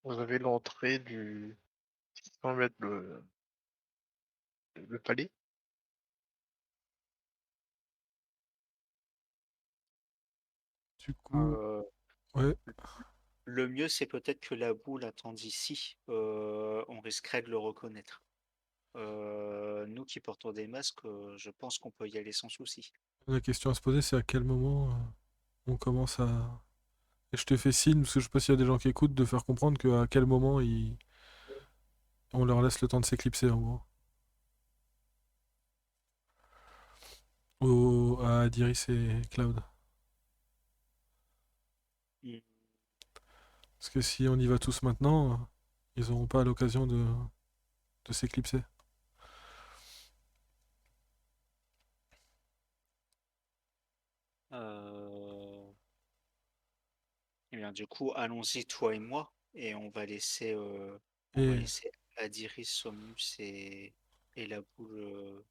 vous avez l'entrée du ce qui semble être le palais.
Du coup,
euh,
ouais.
le mieux, c'est peut-être que la boule attende ici. On risquerait de le reconnaître. Nous qui portons des masques, je pense qu'on peut y aller sans souci.
La question à se poser, c'est à quel moment on commence à. Et je te fais signe, parce que je sais pas s'il y a des gens qui écoutent, de faire comprendre qu'à quel moment on leur laisse le temps de s'éclipser, en gros. À Diris et Cloud.
Mm.
Parce que si on y va tous maintenant, ils auront pas l'occasion de s'éclipser.
Euh, Eh bien, du coup, allons-y, toi et moi, et on va
Et
laisser Adiris, Somnus et la boule.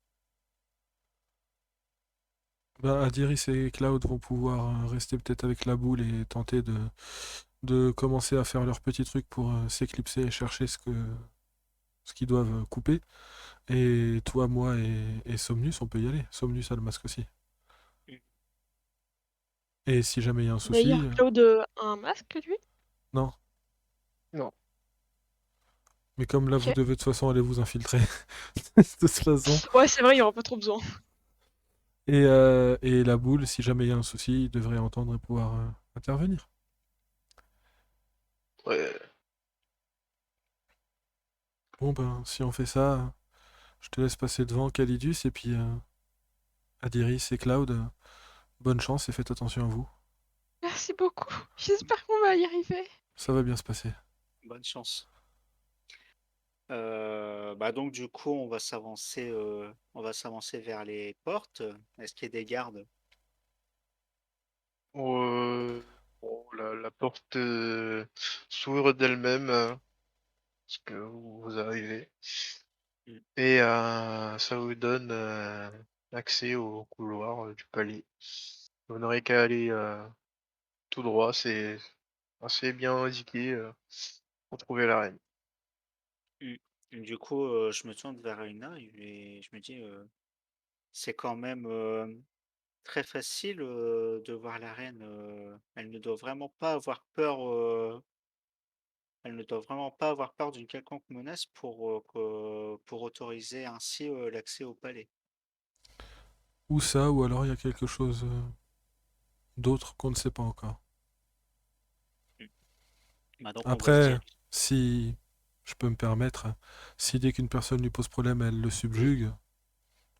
bah, Adiris et Cloud vont pouvoir rester peut-être avec la boule et tenter de commencer à faire leur petit truc pour s'éclipser et chercher ce qu'ils doivent couper. Et toi, moi et Somnus, on peut y aller. Somnus a le masque aussi.
Mm.
Et si jamais il y a un souci,
D'ailleurs, Claude a un masque, lui?
non.
Non.
Mais comme là, vous
Ok.
devez de toute façon aller vous infiltrer. De toute façon.
Ouais, c'est vrai, il y aura pas trop besoin.
Et la boule, si jamais il y a un souci, il devrait entendre et pouvoir intervenir.
Ouais.
Bon, ben, si on fait ça, je te laisse passer devant Calidus et puis Adiris et Cloud. Bonne chance et faites attention à vous.
Merci beaucoup. J'espère qu'on va y arriver.
Ça va bien se passer.
Bonne chance. Bah donc du coup, on va s'avancer vers les portes. Est-ce qu'il y a des gardes?
Bon, la porte s'ouvre d'elle-même parce que vous arrivez.
Mm.
Et ça vous donne accès au couloir du palais. Vous n'aurez qu'à aller tout droit, c'est assez bien indiqué pour trouver la reine.
Mm. Du coup, je me tourne vers Aina et je me dis, c'est quand même très facile de voir la reine. Elle ne doit vraiment pas avoir peur. elle ne doit vraiment pas avoir peur d'une quelconque menace pour autoriser ainsi l'accès au palais.
Ou ça, ou alors il y a quelque chose d'autre qu'on ne sait pas encore.
Mm. Bah, donc on va se
Après,
dire.
si je peux me permettre, si dès qu'une personne lui pose problème, elle le subjugue,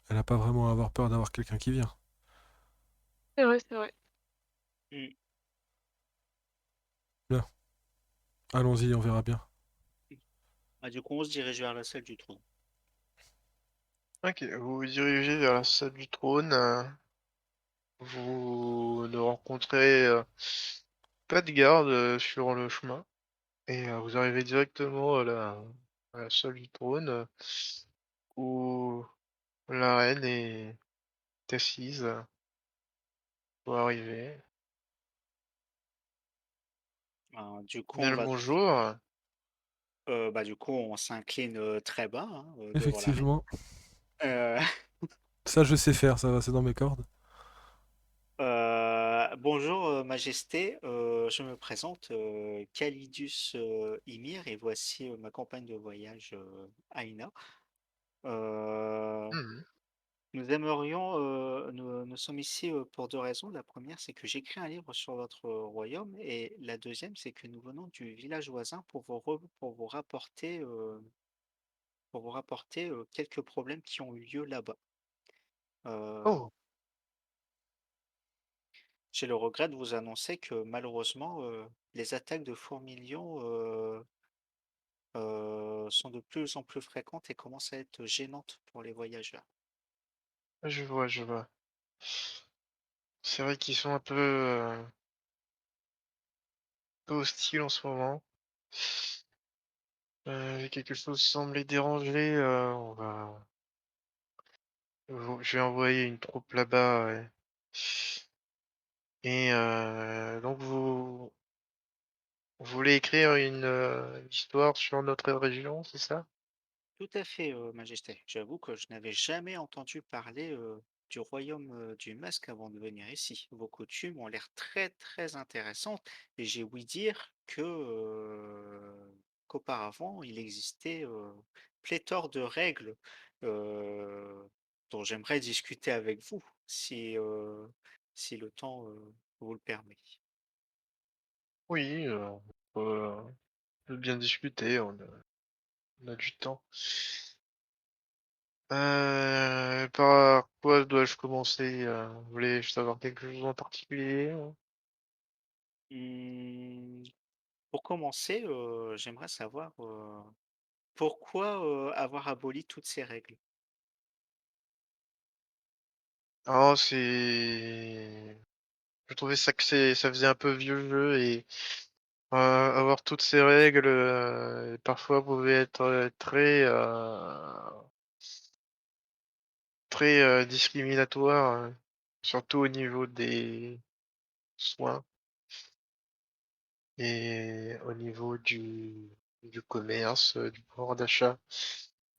elle n'a pas vraiment à avoir peur d'avoir quelqu'un qui vient.
C'est vrai, c'est vrai.
Mm.
Bien, allons-y, on verra bien.
Ah, du coup, on se dirige vers la salle du trône.
Ok, vous vous dirigez vers la salle du trône. Vous ne rencontrez pas de garde sur le chemin. Et vous arrivez directement à la salle du trône où la reine est assise pour arriver.
Du coup,
Bien le bonjour.
du coup, on s'incline très bas hein, devant la reine.
Effectivement,
Euh,
ça je sais faire, ça va, c'est dans mes cordes.
bonjour, Majesté. Je me présente, Calidus Ymir, et voici ma compagne de voyage, Aïna. Euh,
Mhm.
nous sommes ici pour deux raisons. La première, c'est que j'écris un livre sur votre royaume, et la deuxième, c'est que nous venons du village voisin pour vous rapporter quelques problèmes qui ont eu lieu là-bas. Euh,
Oh,
j'ai le regret de vous annoncer que malheureusement, les attaques de fourmilions sont de plus en plus fréquentes et commencent à être gênantes pour les voyageurs.
je vois, je vois. C'est vrai qu'ils sont un peu hostiles en ce moment. Quelque chose semble les déranger. Je vais envoyer une troupe là-bas. Ouais. Et donc vous voulez écrire une histoire sur notre région, c'est ça?
Tout à fait, Majesté. J'avoue que je n'avais jamais entendu parler du royaume du masque avant de venir ici. Vos coutumes ont l'air très très intéressantes, et j'ai ouï dire qu'auparavant il existait pléthore de règles euh, dont j'aimerais discuter avec vous si le temps vous le permet.
Oui, on peut bien discuter, on a du temps. Par quoi dois-je commencer? Vous voulez savoir quelque chose en particulier?
Hmm, pour commencer, j'aimerais savoir pourquoi avoir aboli toutes ces règles.
Ah, je trouvais ça ça faisait un peu vieux jeu et avoir toutes ces règles parfois pouvait être très discriminatoire, surtout au niveau des soins et au niveau du commerce, du pouvoir d'achat.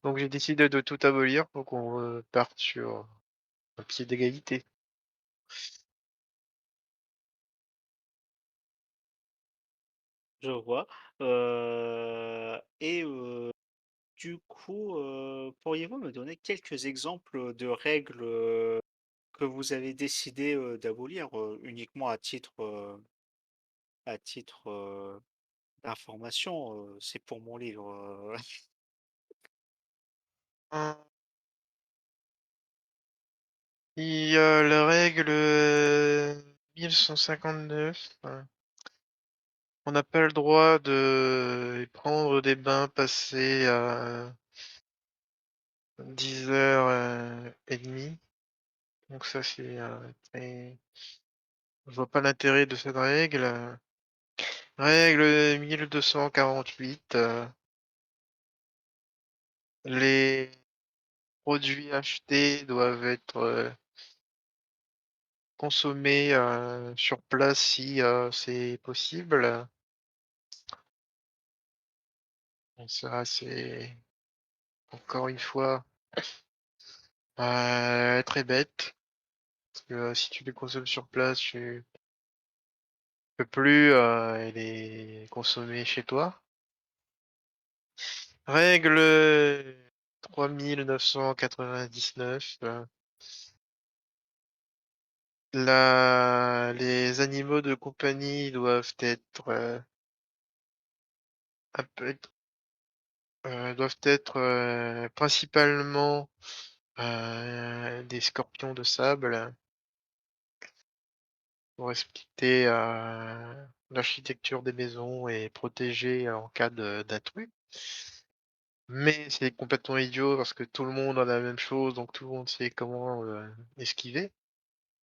Donc j'ai décidé de tout abolir pour qu'on parte sur un pied d'égalité.
Je vois. Et du coup, pourriez-vous me donner quelques exemples de règles que vous avez décidé d'abolir uniquement à titre d'information? C'est pour mon livre.
Hum, Il y a la règle 1159. On n'a pas le droit de prendre des bains passés à 10h30. Donc ça c'est je vois pas l'intérêt de cette règle. Règle 1248. Les produits achetés doivent être consommés sur place si c'est possible. Bon, ça c'est encore une fois très bête. Parce que si tu les consommes sur place, tu peux plus les consommer chez toi. Règle 3999. Les animaux de compagnie doivent être un peu, principalement des scorpions de sable pour respecter l'architecture des maisons et protéger en cas d'intrus. Mais c'est complètement idiot parce que tout le monde a la même chose, donc tout le monde sait comment esquiver.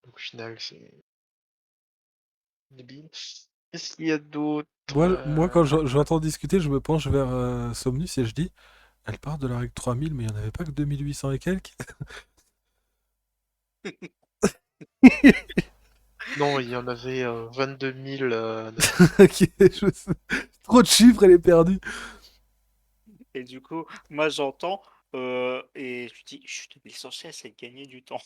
Donc au final, c'est débile. Qu'est-ce qu'il y a d'autre?
Moi, quand j'entends discuter, je me penche vers Somnus et je dis, elle parle de la règle 3000, mais il n'y en avait pas que 2800 et quelques.
Non, il y en avait 22 000.
Ok, trop de chiffres, elle est perdue.
Et du coup, moi j'entends et je dis, chut, mais l'essentiel c'est de gagner du temps.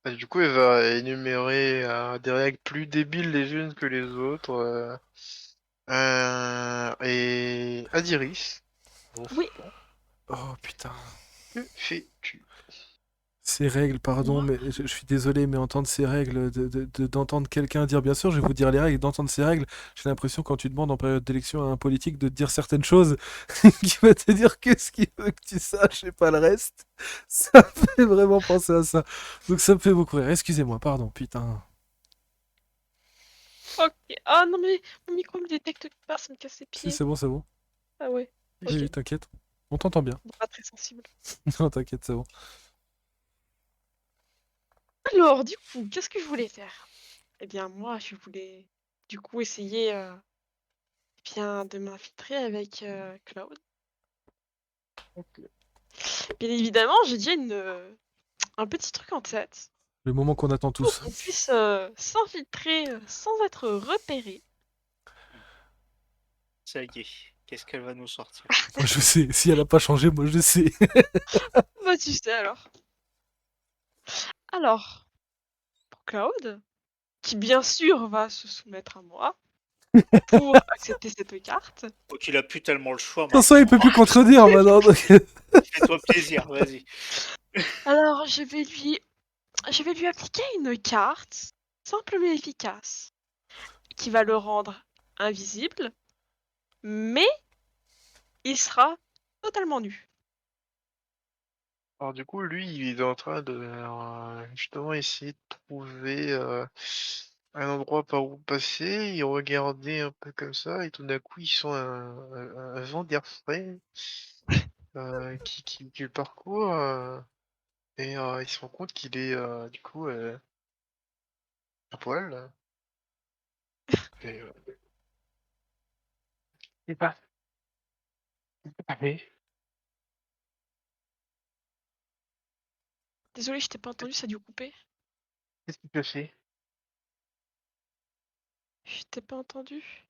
Et du coup, elle va énumérer des règles plus débiles les unes que les autres. Et Adiris, bon
Oui,
sang,
Oh putain.
que fais-tu?
Ces règles, pardon,
moi,
mais je suis désolé, mais entendre ces règles, d'entendre quelqu'un dire, bien sûr, je vais vous dire les règles, d'entendre ces règles, j'ai l'impression quand tu demandes en période d'élection à un politique de te dire certaines choses, qui va te dire que ce qu'il veut que tu saches et pas le reste, ça me fait vraiment penser à ça. Donc ça me fait beaucoup rire. Excusez-moi, pardon, putain.
ok. Ah non, mais mon micro me détecte pas, ça me casse les
Si,
pieds.
c'est bon, c'est bon.
Ah ouais,
Oui,
ok.
oui, t'inquiète. On t'entend bien.
Pas très sensible.
Non, t'inquiète, c'est bon.
Alors, du coup, qu'est-ce que je voulais faire? Eh bien, moi, je voulais, du coup, essayer bien de m'infiltrer avec Cloud.
Ok.
Bien évidemment, j'ai déjà un petit truc en tête
Le moment qu'on attend
pour
tous.
qu'on puisse s'infiltrer sans être repéré.
Ça y est, qu'est-ce qu'elle va nous sortir?
Moi, je sais. Si elle a pas changé, moi, je sais.
Bah, tu sais alors. Alors, pour Cloud, qui bien sûr va se soumettre à moi pour accepter cette carte.
Oh, tu n'as plus tellement le choix
De toute façon, il
maintenant,
peut
hein.
plus contredire maintenant. Donc...
Fais-toi plaisir, vas-y.
Alors, je vais lui appliquer une carte simple mais efficace qui va le rendre invisible, mais il sera totalement nu.
Alors du coup, lui, il est en train de justement essayer de trouver un endroit par où passer. Il regardait un peu comme ça, et tout d'un coup, il sent un vent d'air frais qui le parcourt, et il se rend compte qu'il est du coup à poil. Et, c'est pas fait.
Désolée, je t'ai pas entendu, ça a dû couper.
Qu'est-ce qu'il te fait?
Je t'ai pas entendu.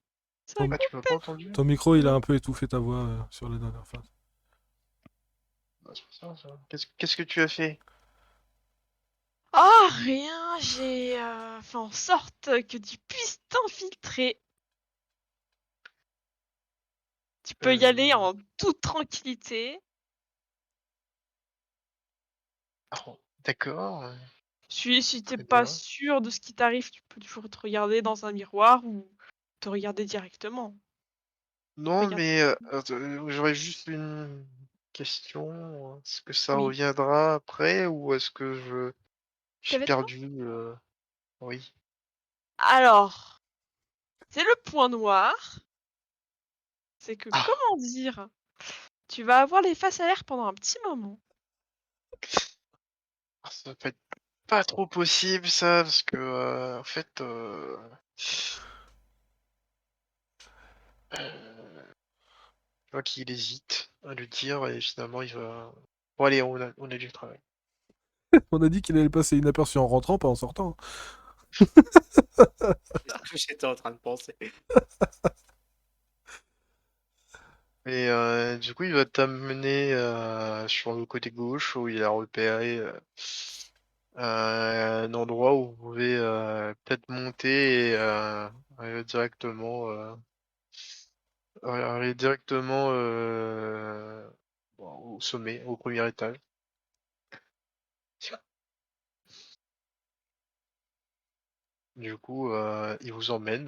Ça a
ton,
Ah, tu m'as
coupé.
pas entendu?
ton micro, il a
Non.
un peu étouffé ta voix sur la dernière phrase.
Ah, c'est pour ça, ça. Qu'est-ce que tu as fait?
Ah, rien, j'ai fait en sorte que tu puisses t'infiltrer. Tu peux y aller
Euh...
en toute tranquillité.
ah, d'accord,
Si t'es
très
pas
bien.
sûr de ce qui t'arrive, tu peux toujours te regarder dans un miroir ou te regarder directement.
Non,
Regarde.
mais j'aurais juste une question. Est-ce que ça
Oui.
reviendra après ou est-ce que je
Tes
suis
vêtements?
perdu? Oui.
Alors, c'est le point noir. C'est que,
Ah,
comment dire, tu vas avoir les faces à l'air pendant un petit moment.
ça peut être pas trop possible ça, parce que en fait, je vois qu'il hésite à le dire et finalement il va. Bon allez, on a du travail.
On a dit qu'il allait passer inaperçu en rentrant, pas en sortant.
C'est ce que j'étais en train de penser.
Et du coup, il va t'amener sur le côté gauche où il a repéré un endroit où vous pouvez peut-être monter et directement aller directement au sommet, au premier étage. Du coup, il vous emmène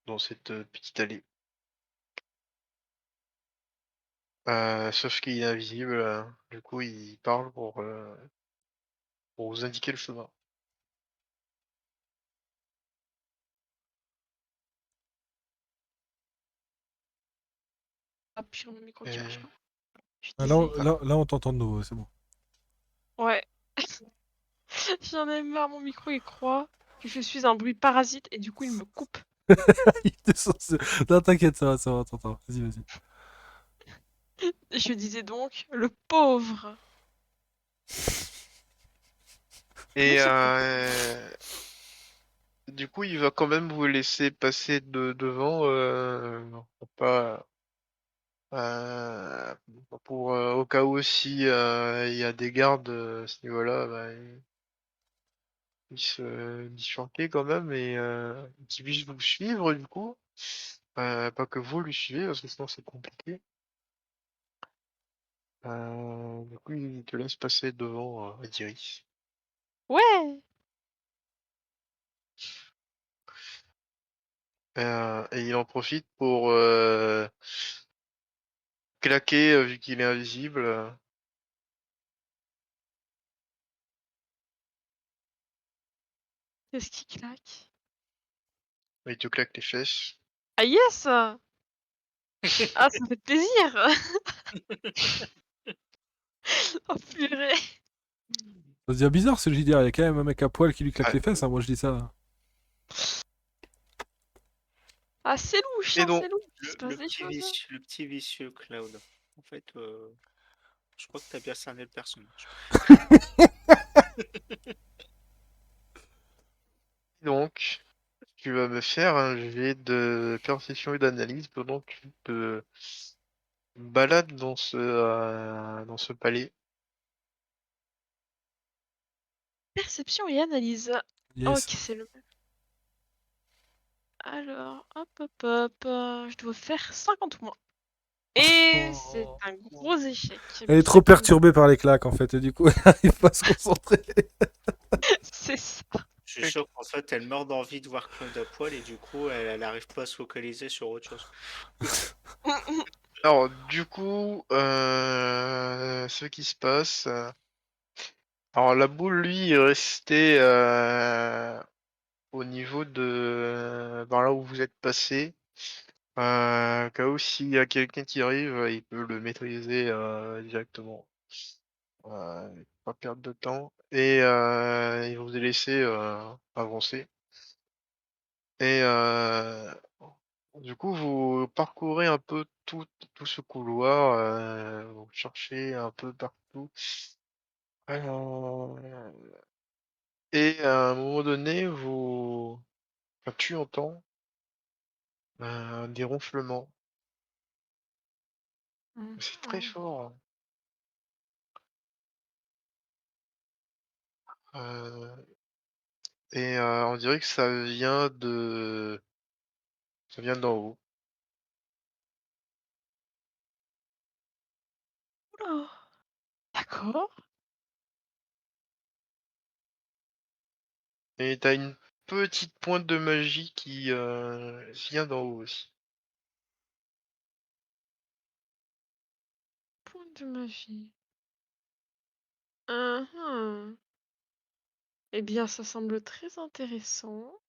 dans cette petite allée. Sauf qu'il est invisible, du coup, il parle pour vous indiquer le chemin.
Ah, puis mon micro qui marche
Et-
pas. Je
Ah, Là, on,
disais.
là, on t'entend de nouveau, c'est bon.
Ouais. J'en ai marre, mon micro il croit que je suis un bruit parasite et du coup il me coupe.
Il était censé- Non, t'inquiète, ça va, t'entends. Vas-y, vas-y.
Je disais donc, le pauvre. Non,
Et
c'est pas.
du coup, il va quand même vous laisser passer devant, pour pas, euh, pour au cas où si il y a des gardes à ce niveau-là, bah, il se disflanquer quand même et qu'il puisse vous suivre du coup. Pas que vous lui suivez parce que sinon c'est compliqué. Du coup, il te laisse passer devant Adiris.
Ouais!
Et il en profite pour claquer vu qu'il est invisible.
Qu'est-ce qui claque?
Il te claque les fesses.
Ah yes! Ah, ça fait plaisir! Oh purée!
Ça devient bizarre ce JDR, il y a quand même un mec à poil qui lui claque
Ouais.
les fesses, hein, moi je dis ça.
Ah, c'est louche,
Et
hein,
donc,
c'est louche. Il se passe des choses.
Le petit vicieux Cloud. En fait, je crois que t'as bien cerné le personnage.
donc, tu vas me faire un jet de perception et d'analyse pendant que tu te balades dans ce palais.
Perception et analyse. Ok,
Yes.
c'est le même. Alors, hop, hop, hop. Je dois faire 50 mois. Et c'est
Oh.
un gros échec.
Elle est
Bien
trop
que
perturbée par les claques en fait, et du coup elle arrive pas à se concentrer.
c'est ça.
Je suis sûr qu'en fait, elle meurt d'envie de voir Claude à poil et du coup, elle arrive pas à se focaliser sur autre chose.
Alors, du coup, ce qui se passe. Alors, la boule, lui, est resté au niveau de par là où vous êtes passé. Au cas où s'il y a quelqu'un qui arrive, il peut le maîtriser directement. Pas perdre de temps. Et il vous a laissé avancer. Et du coup, vous parcourez un peu tout ce couloir, vous cherchez un peu partout. Euh, Et à un moment donné, tu entends des ronflements. C'est très
Mhm.
fort, hein. Et on dirait que ça vient d'en haut.
Oula. D'accord.
Et t'as une petite pointe de magie qui vient d'en haut aussi.
Point de magie. Mhm. Eh bien, ça semble très intéressant.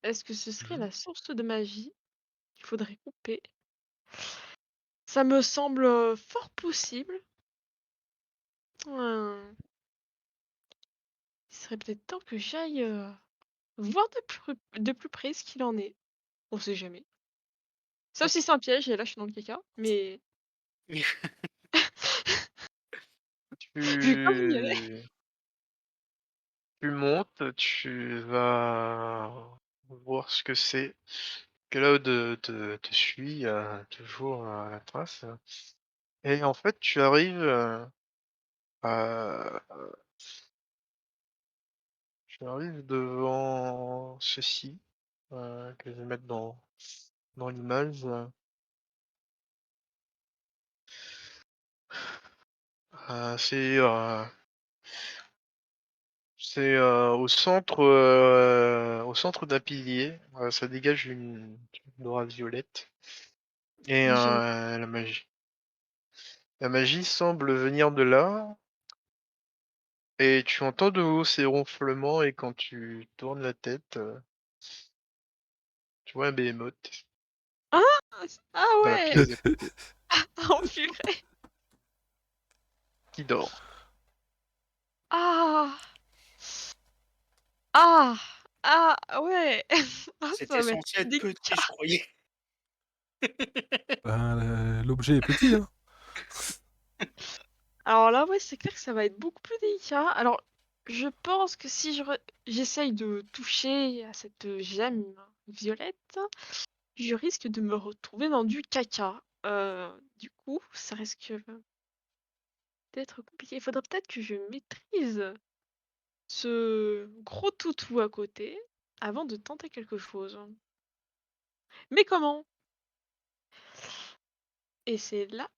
Est-ce que ce serait
Mhm.
la source de magie qu'il faudrait couper? Ça me semble fort possible. Hmm. Il serait peut-être temps que j'aille voir de plus près ce qu'il en est. On sait jamais. Sauf si c'est un piège, et là je suis dans le caca. Mais je vais quand même y aller.
Tu, tu montes, tu vas voir ce que c'est. Cloud te suit toujours à la trace. Et en fait, à- tu arrives devant ceci, que je vais mettre dans l'image. C'est au centre d'un pilier. Ça dégage une aura violette. Et
Mais j'aime.
la magie semble venir de là. Et tu entends de haut ces ronflements. Et quand tu tournes la tête, tu vois un behemoth
Ah, ah
dans la
ouais!
pièce d'à côté
Oh purée!
qui dort.
Ah! Ah! Ah ouais! Ah, ça
C'était
va être
censé être
délicat.
petit, je croyais.
Ben, l'objet est petit, hein.
Alors là, ouais, c'est clair que ça va être beaucoup plus délicat. Alors, je pense que si j'essaye de toucher à cette gemme violette, je risque de me retrouver dans du caca. Du coup, ça risque d'être compliqué. Il faudrait peut-être que je maîtrise ce gros toutou à côté avant de tenter quelque chose. Mais comment? Et c'est là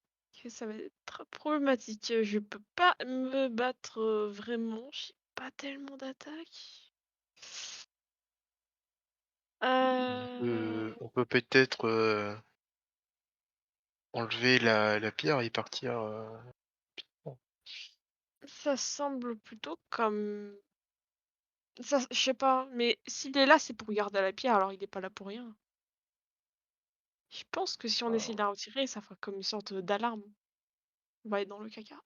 que ça va être problématique. Je peux pas me battre vraiment. J'ai pas tellement d'attaques. Euh...
On peut peut-être enlever la pierre et partir. Bon.
Ça semble plutôt comme... Ça, je sais pas, mais s'il est là, c'est pour garder la pierre, alors il est pas là pour rien. Je pense que si on essaie de la retirer, ça fera comme une sorte d'alarme. On va être dans le caca.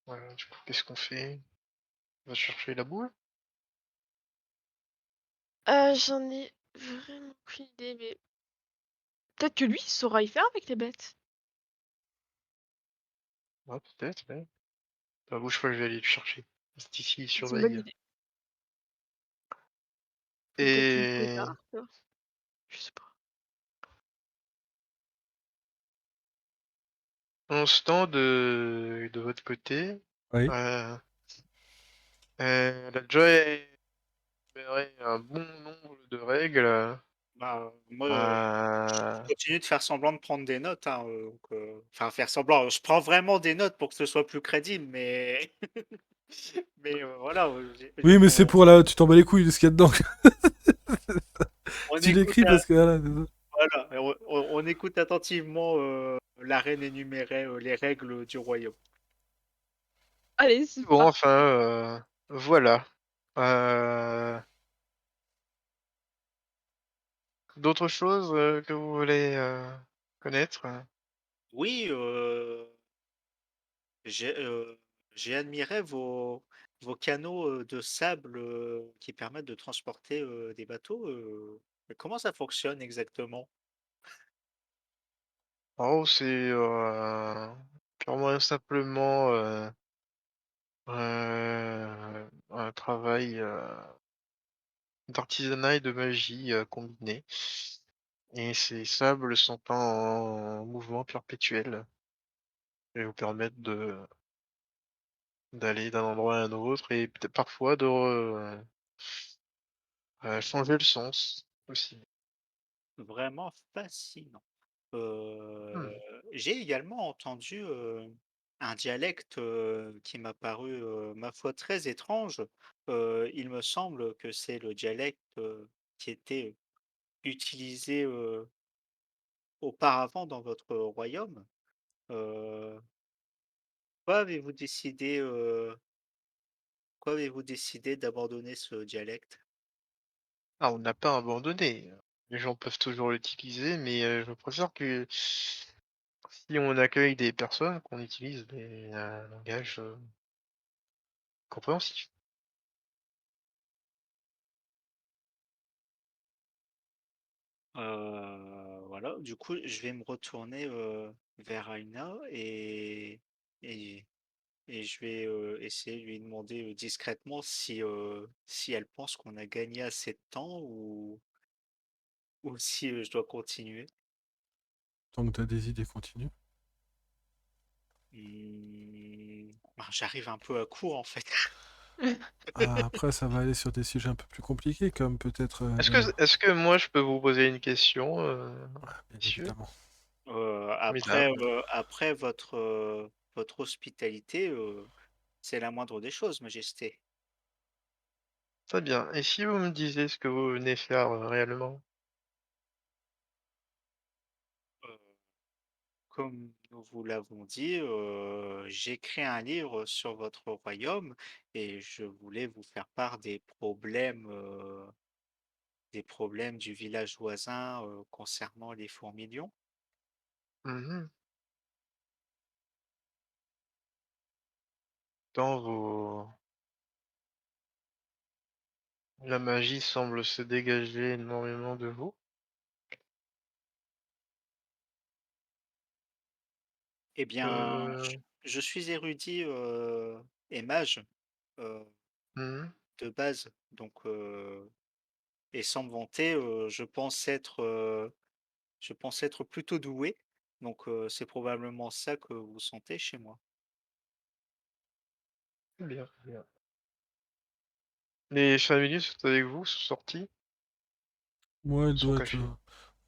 Voilà, du coup, qu'est-ce qu'on fait? On va chercher la boule?
J'en ai vraiment aucune idée, mais peut-être que lui il saura y faire avec les bêtes.
Ouais, peut-être, ouais. Bah, bouge pas, je vais aller le chercher. Reste ici, il
C'est une bonne
surveille.
idée. Ou peut-être une
Et
poignarde, je sais pas.
en ce temps de votre côté,
Oui.
euh, la Joy énumérait un bon nombre de règles.
Bah, moi,
Euh,
je continue de faire semblant de prendre des notes, hein, donc, enfin faire semblant. Je prends vraiment des notes pour que ce soit plus crédible, mais mais voilà,
Oui, mais c'est pour là, tu t'en bats les couilles de ce qu'il y a dedans.
on
Tu
écoute,
l'écris parce que voilà, c'est ça.
voilà, on écoute attentivement la reine énumérer les règles du royaume.
Allez, c'est
bon,
parti.
enfin, voilà. Euh, D'autres choses que vous voulez connaître?
Oui, j'ai admiré vos canaux de sable qui permettent de transporter des bateaux. Mais comment ça fonctionne exactement?
Oh, c'est purement et simplement un travail d'artisanat et de magie combiné. Et ces sables sont en mouvement perpétuel et vous permettent d'aller d'un endroit à un autre et peut-être parfois de changer le sens aussi.
Vraiment fascinant.
Hmm.
J'ai également entendu un dialecte qui m'a paru, ma foi, très étrange. Il me semble que c'est le dialecte qui était utilisé auparavant dans votre royaume. Euh, Pourquoi avez-vous décidé, pourquoi avez-vous décidé d'abandonner ce dialecte?
Ah, on n'a pas abandonné. Les gens peuvent toujours l'utiliser, mais je préfère que si on accueille des personnes, qu'on utilise des langages compréhensifs.
Voilà, du coup, je vais me retourner vers Aina et, et je vais essayer de lui demander discrètement si elle pense qu'on a gagné assez de temps ou si je dois continuer.
Tant que t'as des idées, continue.
Ben, j'arrive un peu à court en fait.
Ah, après, ça va aller sur des sujets un peu plus compliqués, comme peut-être.
Est-ce que moi je peux vous poser une question,
Ouais, bien
messieurs?
évidemment.
Après,
Formidable.
après votre hospitalité, c'est la moindre des choses, Majesté.
Très bien. Et si vous me disiez ce que vous venez faire réellement?
Euh, Comme nous vous l'avons dit, j'ai créé un livre sur votre royaume et je voulais vous faire part des problèmes du village voisin concernant les fourmilions.
Mhm. Dans vos... La magie semble se dégager énormément de vous.
Eh bien,
Euh,
je suis érudit et mage euh,
mhm.
de base, donc et sans me vanter, je pense être plutôt doué, donc c'est probablement ça que vous sentez chez moi.
Très bien, très bien. Les familiers sont avec vous, sont sortis,
Moi, elle
sont
doit être.
cachés.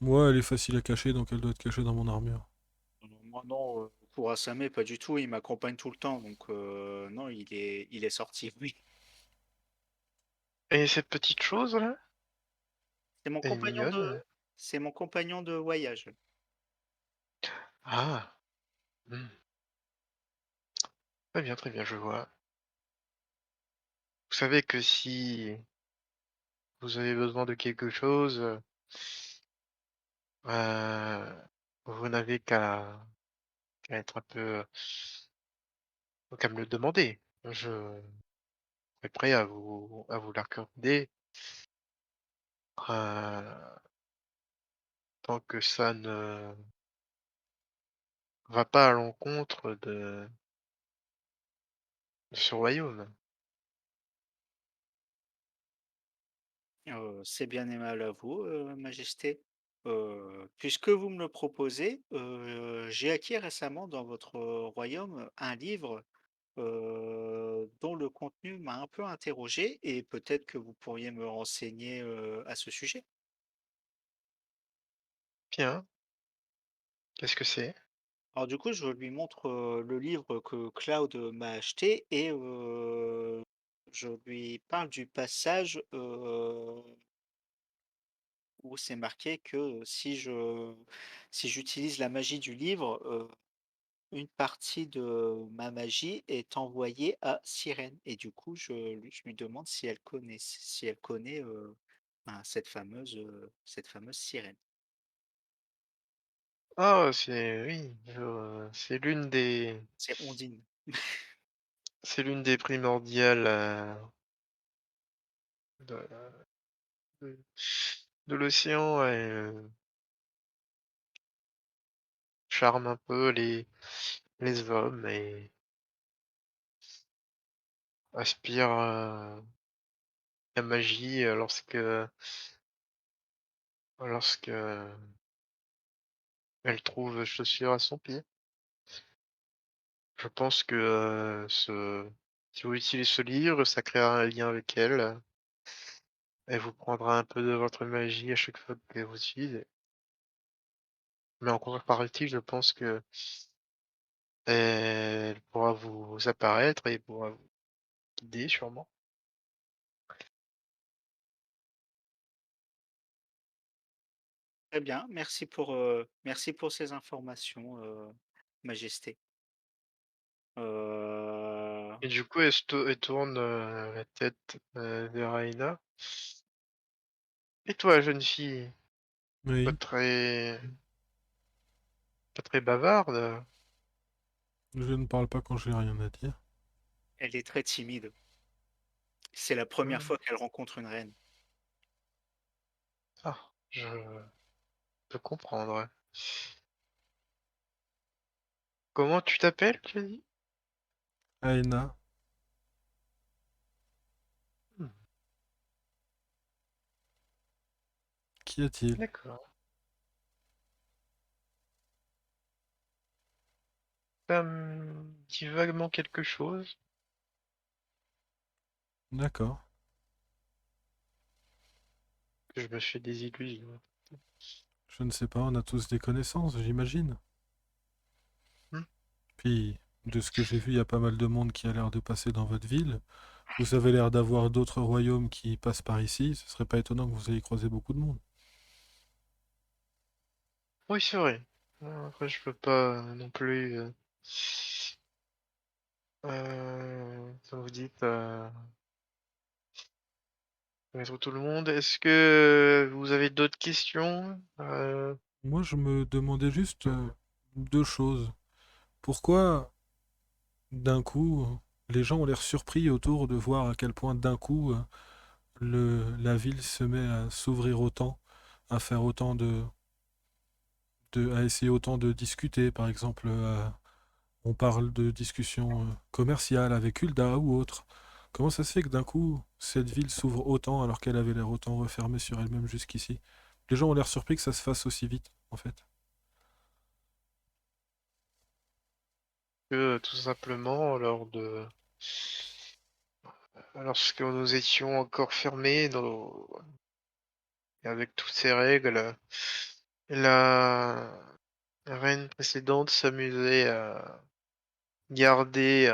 Moi, elle est facile à cacher, donc elle doit être cachée dans mon armure.
Moi non, pour Assamé, pas du tout, il m'accompagne tout le temps, donc non, il est sorti, oui.
Et cette petite chose-là,
C'est mon
elle est
compagnon
mignonne.
c'est mon compagnon de voyage.
Ah, hmm. Très bien, je vois. Vous savez que si vous avez besoin de quelque chose, vous n'avez qu'à être un peu, qu'à me le demander. Je serai prêt à vous l'accorder, euh, tant que ça ne va pas à l'encontre de ce royaume.
C'est bien aimable à vous, Majesté. Puisque vous me le proposez, j'ai acquis récemment dans votre royaume un livre dont le contenu m'a un peu interrogé et peut-être que vous pourriez me renseigner à ce sujet.
Bien, qu'est-ce que c'est?
Alors du coup, je lui montre le livre que Cloud m'a acheté et je lui parle du passage où c'est marqué que si j'utilise la magie du livre, une partie de ma magie est envoyée à Sirène. Et du coup, je lui demande si elle connaît ben, cette fameuse Sirène.
Ah, oui,
C'est Ondine.
c'est l'une des primordiales de, de- de l'océan. Elle charme un peu les hommes et aspire la magie lorsque elle trouve chaussure à son pied. Je pense que si vous utilisez ce livre, ça créera un lien avec elle. Elle vous prendra un peu de votre magie à chaque fois que vous utilisez. Mais en contrepartie, je pense que elle pourra vous apparaître et pourra vous guider sûrement.
Très bien, merci pour ces informations, Majesté. Euh,
Et du coup, elle tourne la tête vers Aina. Et toi, jeune fille, pas
Oui,
très, pas très bavarde?
je ne parle pas quand j'ai rien à dire.
Elle est très timide. C'est la première
Hmm.
fois qu'elle rencontre une reine.
Ah, je peux comprendre. Comment tu t'appelles, tu as dit?
Aena,
Hmm,
qu'y a-t-il?
d'accord. Ça me dit vaguement quelque chose.
D'accord.
Que je me fais des illusions.
Je ne sais pas, on a tous des connaissances, j'imagine.
Hmm.
Puis, de ce que j'ai vu, il y a pas mal de monde qui a l'air de passer dans votre ville. Vous avez l'air d'avoir d'autres royaumes qui passent par ici. Ce serait pas étonnant que vous ayez croisé beaucoup de monde.
Oui, c'est vrai. Après, je peux pas non plus, comme vous dites, connaître tout le monde. Est-ce que vous avez d'autres questions?
Moi, je me demandais juste deux choses. Pourquoi, d'un coup, les gens ont l'air surpris autour de voir à quel point, d'un coup, la ville se met à s'ouvrir autant, à faire autant à essayer autant de discuter, par exemple, on parle de discussions commerciales avec Hulda ou autre. Comment ça se fait que d'un coup, cette ville s'ouvre autant alors qu'elle avait l'air autant refermée sur elle-même jusqu'ici? Les gens ont l'air surpris que ça se fasse aussi vite, en fait.
Que tout simplement, lorsque nous étions encore fermés avec toutes ces règles, la reine précédente s'amusait à garder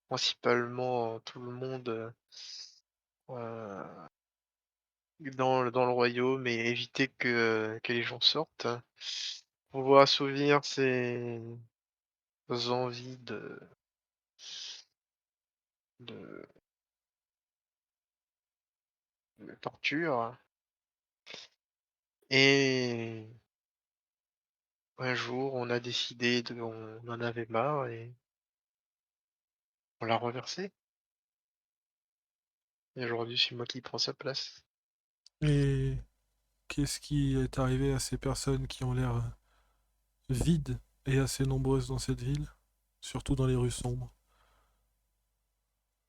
principalement tout le monde euh, dans le royaume et éviter que les gens sortent pour pouvoir assouvir ses envies de, de torture. Et un jour, on a décidé on en avait marre et on l'a renversé. Et aujourd'hui, c'est moi qui prends sa place.
Et qu'est-ce qui est arrivé à ces personnes qui ont l'air vides et assez nombreuses dans cette ville, surtout dans les rues sombres?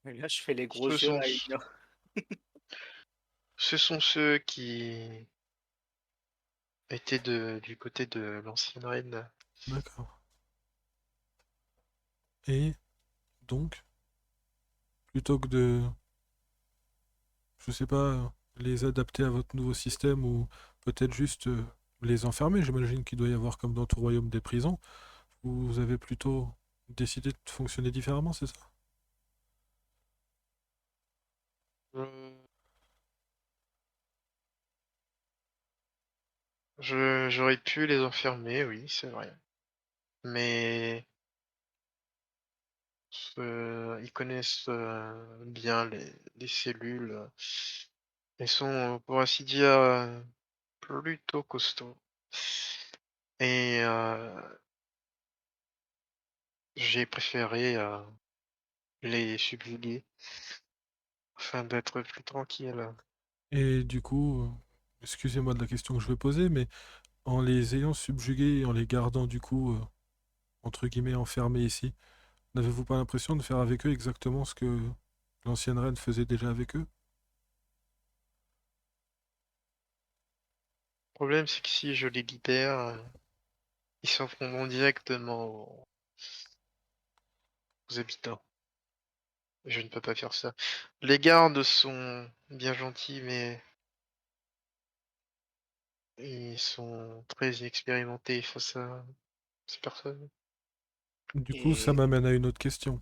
Et là, je fais les gros
Ce
yeux
sont,
à Ina.
ce sont ceux qui étaient du côté de l'ancienne reine.
D'accord. Et donc, plutôt que de, je sais pas, les adapter à votre nouveau système ou peut-être juste les enfermer, j'imagine qu'il doit y avoir comme dans tout royaume des prisons, vous avez plutôt décidé de fonctionner différemment, c'est ça?
Euh, j'aurais pu les enfermer, oui, c'est vrai. Mais ils connaissent bien les cellules. Elles sont, pour ainsi dire, plutôt costauds. Et j'ai préféré les subjuguer afin d'être plus tranquille.
Et du coup, excusez-moi de la question que je vais poser, mais en les ayant subjugués et en les gardant du coup, entre guillemets, enfermés ici, n'avez-vous pas l'impression de faire avec eux exactement ce que l'ancienne reine faisait déjà avec eux?
Le problème, c'est que si je les libère, ils s'en prendront directement aux habitants. Je ne peux pas faire ça. Les gardes sont bien gentils, mais ils sont très inexpérimentés face à ces personnes.
Du coup, ça
Et
m'amène à une autre question.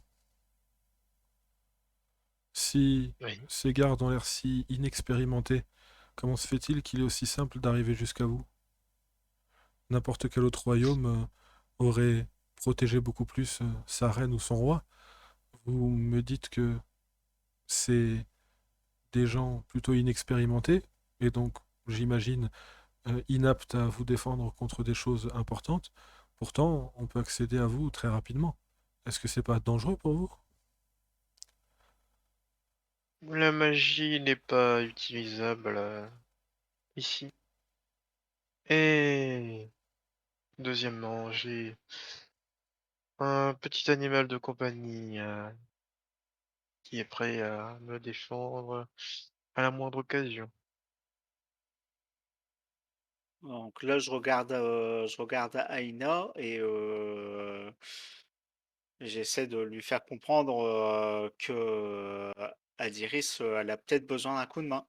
Si
Oui.
ces gardes ont l'air si inexpérimentés, comment se fait-il qu'il est aussi simple d'arriver jusqu'à vous? N'importe quel autre royaume aurait protégé beaucoup plus sa reine ou son roi. Vous me dites que c'est des gens plutôt inexpérimentés, et donc, j'imagine, inaptes à vous défendre contre des choses importantes. Pourtant, on peut accéder à vous très rapidement. Est-ce que c'est pas dangereux pour vous?
La magie n'est pas utilisable ici. Et deuxièmement, j'ai un petit animal de compagnie qui est prêt à me défendre à la moindre occasion.
donc là, je regarde Aina et j'essaie de lui faire comprendre que Adiris, elle a peut-être besoin d'un coup de main.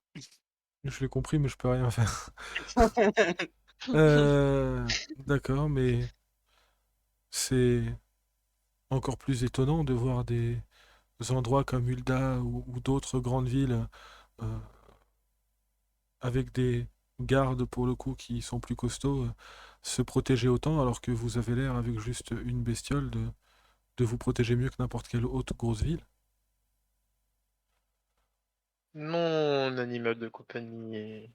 Je l'ai compris, mais je peux rien faire. D'accord, mais c'est encore plus étonnant de voir des endroits comme Ulda ou d'autres grandes villes euh, avec des gardes pour le coup qui sont plus costauds se protéger autant alors que vous avez l'air avec juste une bestiole de vous protéger mieux que n'importe quelle autre grosse ville.
Mon animal de compagnie est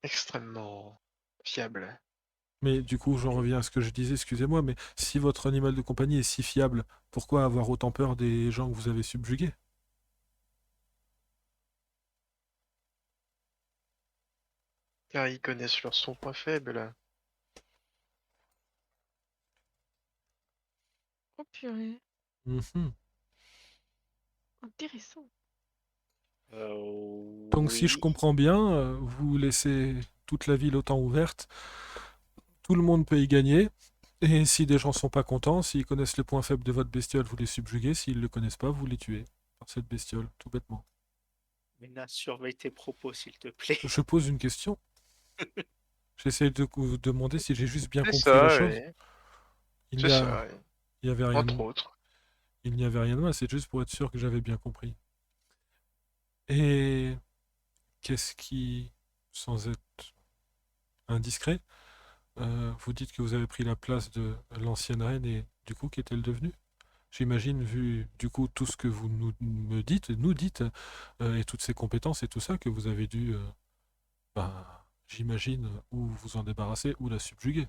extrêmement fiable.
Mais du coup, j'en reviens à ce que je disais, excusez-moi, mais si votre animal de compagnie est si fiable, pourquoi avoir autant peur des gens que vous avez subjugués?
Car ils connaissent son point faible.
Oh purée,
Mhm.
intéressant.
Donc si je
Oui.
comprends bien, vous laissez toute la ville autant ouverte, tout le monde peut y gagner, et si des gens sont pas contents, s'ils connaissent les points faibles de votre bestiole, vous les subjuguez, s'ils le connaissent pas, vous les tuez par cette bestiole, tout bêtement.
Ménage, surveille tes propos, s'il te plaît.
Je pose une question. J'essaie de vous demander si j'ai juste bien
C'est
compris la
ça,
chose.
oui.
Il
C'est
n'y a,
ça, oui.
il y avait rien
Entre
de,
autres.
il n'y avait rien de mal, c'est juste pour être sûr que j'avais bien compris. Et qu'est-ce qui, sans être indiscret, vous dites que vous avez pris la place de l'ancienne reine et du coup, qu'est-elle devenue? J'imagine, vu du coup tout ce que vous me dites, nous dites, et toutes ces compétences et tout ça, que vous avez dû, bah, j'imagine, ou vous en débarrasser ou la subjuguer.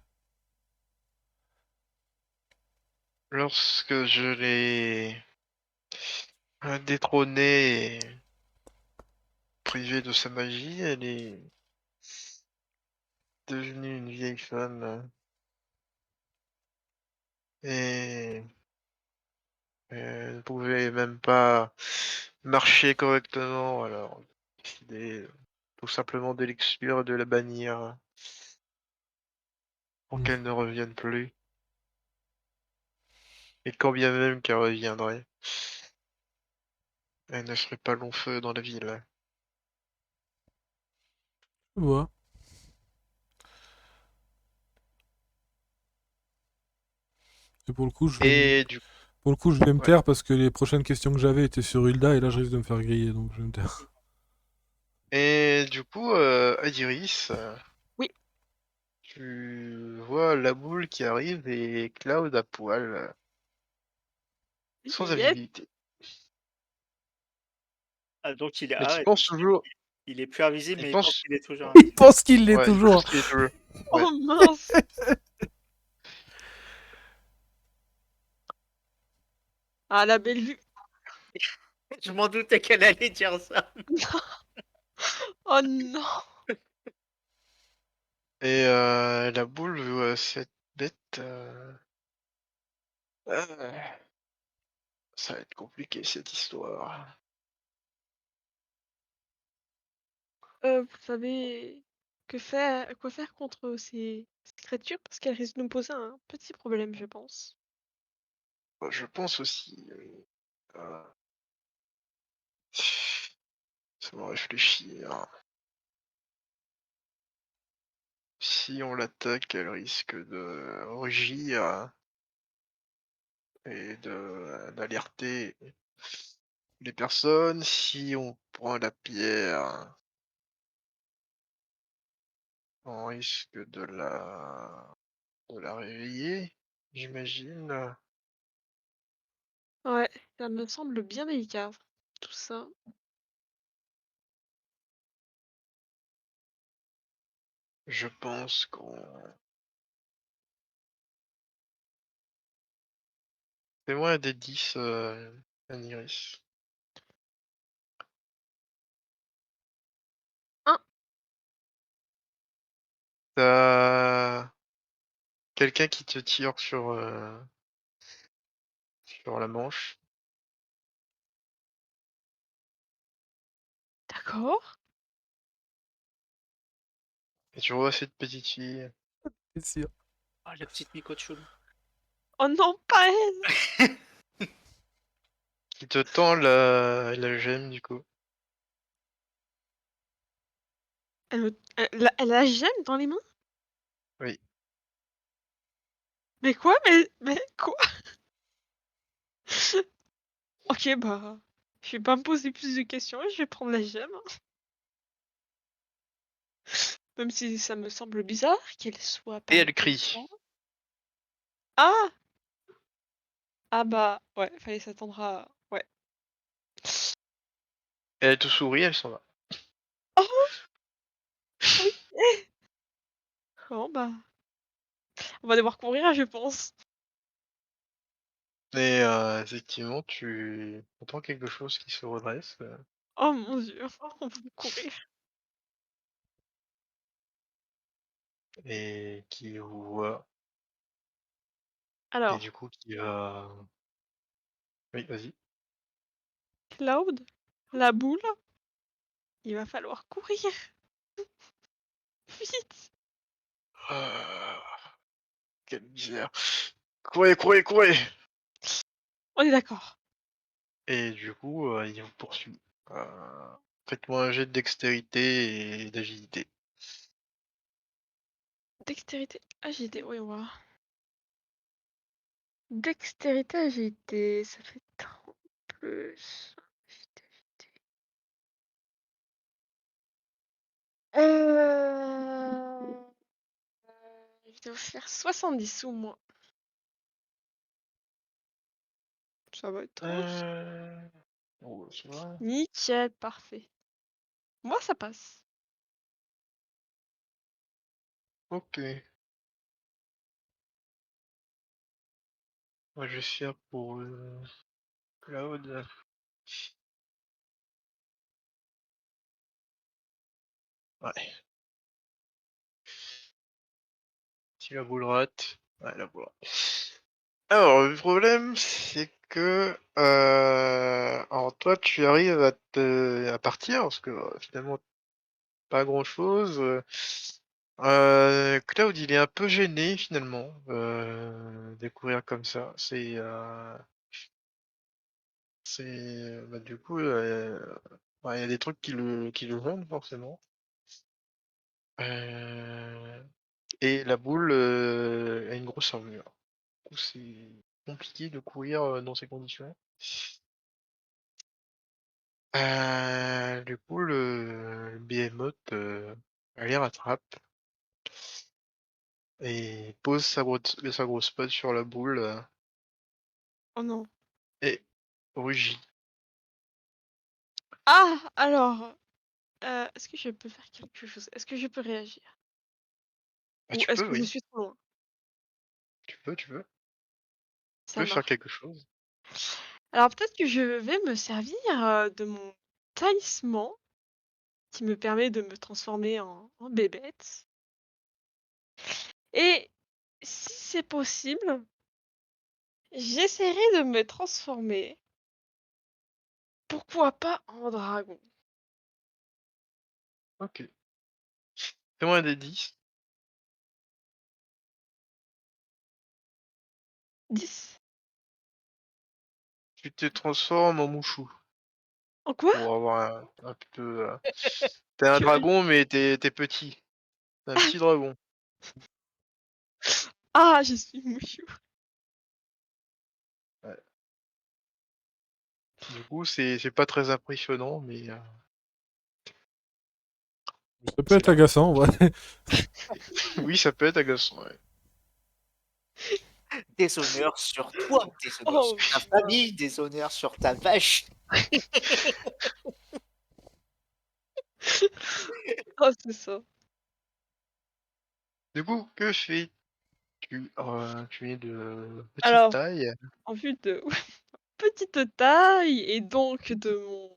Lorsque je l'ai détrônée et privée de sa magie, elle est devenue une vieille femme et elle ne pouvait même pas marcher correctement, alors j'ai décidé tout simplement de l'exclure et de la bannir pour
Hmm.
qu'elle ne revienne plus. Et quand bien même qu'elle reviendrait, elle ne ferait pas long feu dans la ville.
Je vois. Et
Et du
pour le coup, je vais me
ouais.
taire parce que les prochaines questions que j'avais étaient sur Hilda et là, je risque de me faire griller, donc je vais me taire.
Et du coup, Adiris,
Oui,
tu vois la boule qui arrive et Cloud à poil, sans
yes.
avidité.
Ah, donc
Mais qui pense toujours,
il est plus invisible,
il
mais il pense
pense,
qu'il est toujours
Il
invisible.
pense qu'il l'est
ouais, il
toujours.
pense qu'il est toujours. Ouais.
Oh mince. Ah, la belle vue.
Je m'en doutais qu'elle allait dire ça.
Oh non.
Et la boule voit cette bête. Ah, ça va être compliqué cette histoire.
Vous savez quoi faire contre ces créatures? Parce qu'elles risquent de nous poser un petit problème, je pense.
Bah, je pense aussi. Ça va réfléchir. Si on l'attaque, elle risque de rugir et d'alerter les personnes. Si on prend la pierre, on risque de la réveiller, j'imagine.
Ouais, ça me semble bien délicat, tout ça.
Je pense qu'on... Fais-moi un des 10, Aniris.
1.
T'as quelqu'un qui te tire sur la manche.
D'accord.
Et tu vois cette petite fille
C'est sûr.
Ah, la petite Miko de chelou.
Oh non, pas elle!
qui te tend la gemme du coup.
Elle a la gemme dans les mains?
Oui.
Mais quoi? Mais quoi? Ok, bah, je vais pas me poser plus de questions et je vais prendre la gemme. Même si ça me semble bizarre qu'elle soit
Et
pas
elle
avec
crie.
moi. Ah! Ah bah, ouais, fallait s'attendre à... Ouais.
Et elle te sourit, elle s'en va.
Oh! Oui! Bon bah, on va devoir courir, je pense.
Et effectivement, tu entends quelque chose qui se redresse
Oh mon dieu, on va courir.
et qui vous voit. Et
Alors,
du coup, qui va... Oui, vas-y.
Cloud, la boule, il va falloir courir. Vite!
Ah, quelle misère. Courez, courez, courez!
On est d'accord.
Et du coup, il vous poursuit. Faites-moi un jet de dextérité et d'agilité.
Dextérité, agilité, oui, on va voir. Dextérité, agilité, ça fait 30 plus. Agilité. Je dois faire 70 ou moins. Ça va être tranquille.
Oh, ça va.
Nickel, parfait. Moi, ça passe.
Ok. Moi, je vais faire pour Cloud. Ouais. Si la boule rate. Ouais, la boule rate. Alors, le problème, c'est que... alors, toi, tu arrives à partir, parce que finalement, pas grand-chose. Cloud, il est un peu gêné, finalement, de courir comme ça. Bah, du coup, ouais, il y a des trucs qui le gênent, forcément. Et la boule a une grosse armure. Du coup, c'est compliqué de courir dans ces conditions. Du coup, le Behemoth les rattrape et pose sa grosse patte sur la boule
Oh non.
et rugit.
Ah, alors, est-ce que je peux faire quelque chose? Est-ce que je peux réagir?
Ah,
Ou
tu
est-ce
peux,
que je
oui.
suis trop loin?
Tu peux
Ça
faire
marche.
quelque chose.
Alors peut-être que je vais me servir de mon talisman qui me permet de me transformer en bébête. Et si c'est possible, j'essaierai de me transformer, pourquoi pas en dragon.
Ok. Fais-moi un des 10.
10.
Tu te transformes en mouchou
En quoi?
pour avoir un peu. T'es un
Purée.
dragon, mais t'es petit. T'es un petit dragon.
Ah, je suis mouchou.
Ouais. Du coup, c'est pas très impressionnant, mais
Ça peut être agaçant, ouais.
oui, ça peut être agaçant. Ouais.
Des honneurs sur toi, des honneurs
Oh,
sur ta famille, des honneurs sur ta vache.
oh c'est ça.
Du coup, que fais-tu? Tu es de petite
Alors,
taille.
en vue de petite taille et donc de mon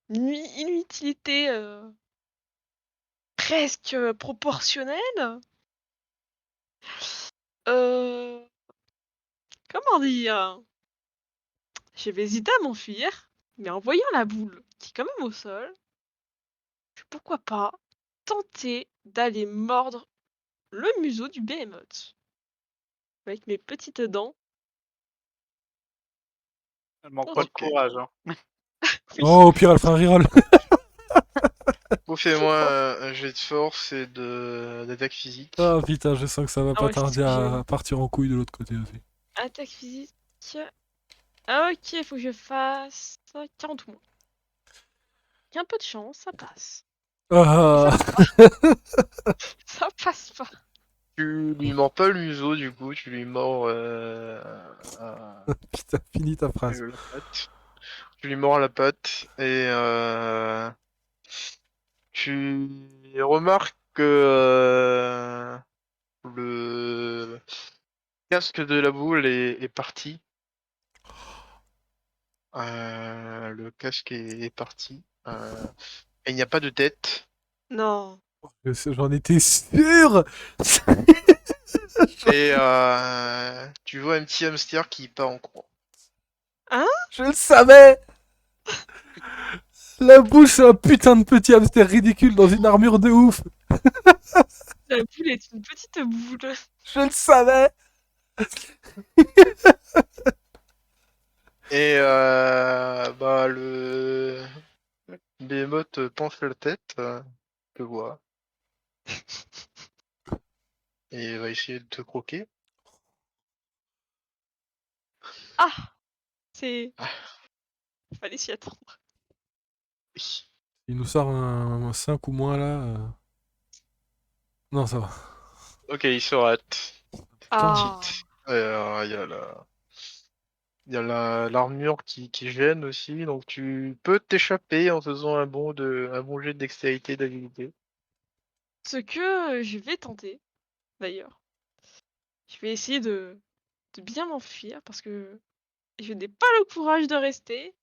inutilité presque proportionnelle, euh, comment dire? Je vais hésiter à m'enfuir, mais en voyant la boule qui est quand même au sol, pourquoi pas tenter d'aller mordre le museau du behemoth avec mes petites dents.
Elle manque pas de
Ok.
courage, hein.
Oui.
Oh, au pire, elle fera un reroll.
Fais-moi un jet de force et d'attaque physique.
Ah putain, je sens que ça va
Ah
pas
ouais, c'est ce
tarder
que
à
j'ai.
partir en couille de l'autre côté aussi.
Attaque physique. Ah ok, il faut que je fasse 40 ou moins. Il y a un peu de chance, ça passe. Mais ça
Ah
passe pas. Ça passe pas.
Tu lui mords pas le museau, du coup, tu lui mords
putain, finis ta phrase.
la patte. Tu lui mords la patte et tu remarques que le casque de la boule est parti. Le casque est parti. Et il n'y a pas de tête.
Non.
J'en étais sûr.
Et tu vois un petit hamster qui part en courant.
Hein?
Je le savais. La bouche, c'est un putain de petit hamster ridicule dans une armure de ouf.
La boule est une petite boule.
Je le savais.
Et bah le Behemoth penche la tête, te voit, et va essayer de te croquer.
Ah! C'est.
Ah,
Fallait s'y attendre.
oui.
Il nous sort un 5 ou moins là. Non, ça va.
Ok, il se rate.
Putain.
Ah!
Petite. Il y a l'armure qui gêne aussi, donc tu peux t'échapper en faisant un bon jet de dextérité d'habilité.
Ce que je vais tenter, d'ailleurs. Je vais essayer de bien m'enfuir parce que je n'ai pas le courage de rester.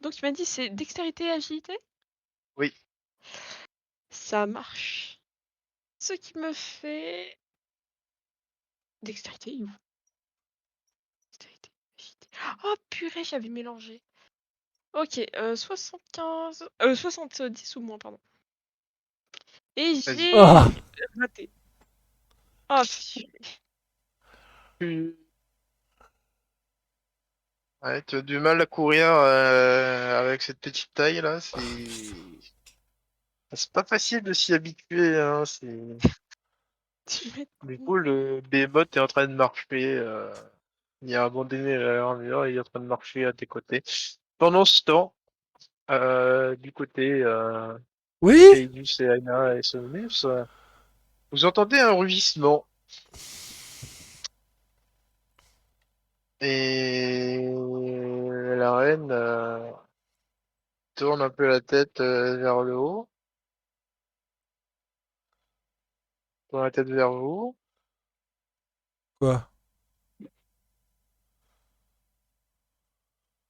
Donc tu m'as dit c'est dextérité et agilité?
Oui,
Ça marche. Ce qui me fait. Dextérité, il est où? Dextérité, agilité. Oh purée, j'avais mélangé. Ok, 75. 70 ou moins, pardon. Et
vas-y.
Ah.
j'ai raté. Oh purée.
Tu... Ouais, tu as du mal à courir avec cette petite taille là, c'est pas facile de s'y habituer, hein.
Tu
Du
m'étonnes.
coup, le Behemoth est en train de marcher. Il a abandonné l'armure et il est en train de marcher à tes côtés. Pendant ce temps, du côté de
Oui.
Kaidus et Aina et Somnus, vous entendez un rugissement. Et la reine tourne un peu la tête vers le haut, tourne la tête vers vous.
Quoi?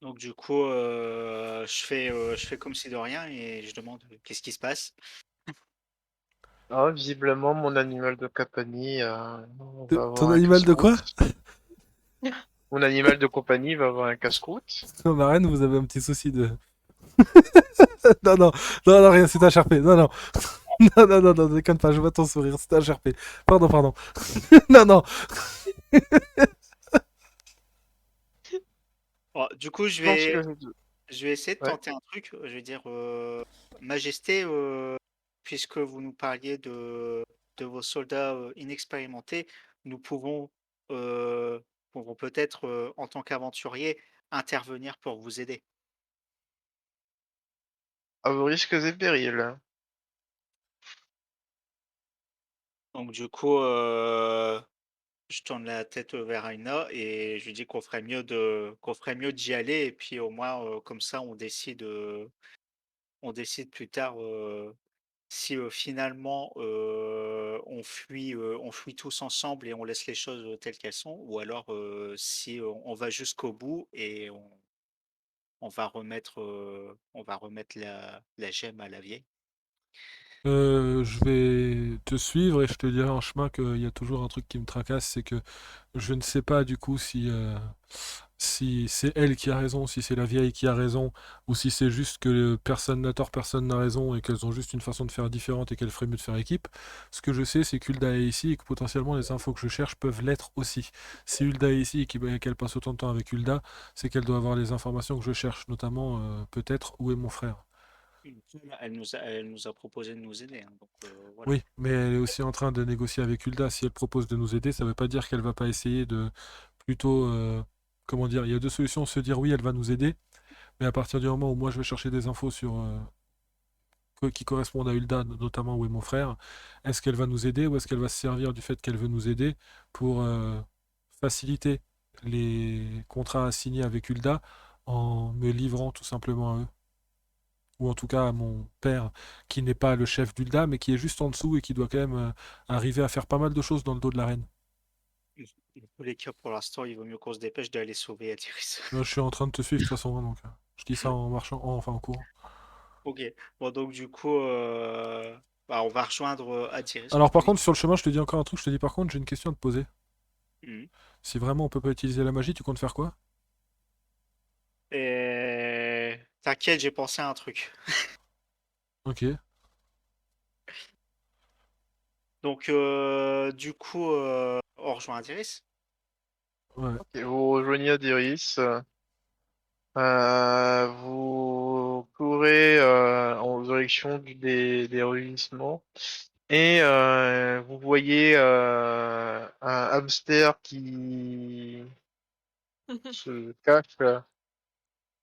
Donc du coup, je fais comme si de rien et je demande qu'est-ce qui se passe.
Ah, visiblement, mon animal de compagnie va
Ton
avoir un
animal de quoi?
casse-croûte. Mon animal de compagnie va avoir un casse-croûte.
Non, ma reine, vous avez un petit souci de. Non, non, non, non, rien, c'est HRP. Non, non. Non, non, non, non, déconne pas, je vois ton sourire, c'est HRP. Pardon, pardon. Non, non.
Bon, du coup,
Je pense que...
je vais essayer de
Ouais.
tenter un truc. Je vais dire, Majesté, puisque vous nous parliez de vos soldats inexpérimentés, nous euh, pouvons peut-être, en tant qu'aventuriers, intervenir pour vous aider.
À vos risques et périls.
Donc du coup, je tourne la tête vers Aina et je lui dis qu'on ferait mieux d'y aller et puis au moins comme ça on décide plus tard si finalement on fuit tous ensemble et on laisse les choses telles qu'elles sont ou alors si on va jusqu'au bout et on va remettre la gemme à la vieille.
Je vais te suivre et je te dirai en chemin qu'il y a toujours un truc qui me tracasse, c'est que je ne sais pas du coup si c'est elle qui a raison, si c'est la vieille qui a raison, ou si c'est juste que personne n'a tort, personne n'a raison, et qu'elles ont juste une façon de faire différente et qu'elles feraient mieux de faire équipe. Ce que je sais, c'est qu'Hulda est ici et que potentiellement les infos que je cherche peuvent l'être aussi. Si Hulda est ici et qu'elle passe autant de temps avec Hulda, c'est qu'elle doit avoir les informations que je cherche, notamment peut-être où est mon frère.
Elle nous a proposé de nous aider, hein, donc voilà.
Oui, mais elle est aussi en train de négocier avec Hulda. Si elle propose de nous aider, ça veut pas dire qu'elle va pas essayer de plutôt, comment dire, il y a deux solutions, se dire oui, elle va nous aider, mais à partir du moment où moi je vais chercher des infos sur qui correspondent à Hulda, notamment où est mon frère, est-ce qu'elle va nous aider ou est-ce qu'elle va se servir du fait qu'elle veut nous aider pour faciliter les contrats à signer avec Hulda en me livrant tout simplement à eux? Ou en tout cas à mon père, qui n'est pas le chef d'Ulda, mais qui est juste en dessous et qui doit quand même arriver à faire pas mal de choses dans le dos de la reine.
Dans tous les cas, pour l'instant, il vaut mieux qu'on se dépêche d'aller sauver Adiris.
Là, je suis en train de te suivre de toute façon, hein, donc je dis ça en marchant, enfin en courant.
Ok. Bon, donc du coup, bah, on va rejoindre Adiris au
Alors
plus
par
vite.
contre, sur le chemin, je te dis encore un truc, je te dis par contre, j'ai une question à te poser.
Mhm.
Si vraiment on peut pas utiliser la magie, tu comptes faire quoi?
Et t'inquiète, j'ai pensé à un truc.
Ok,
Donc, du coup, on rejoint Adiris.
ouais.
Ok, vous rejoignez Adiris. Vous courez en direction des rugissements et vous voyez un hamster qui se cache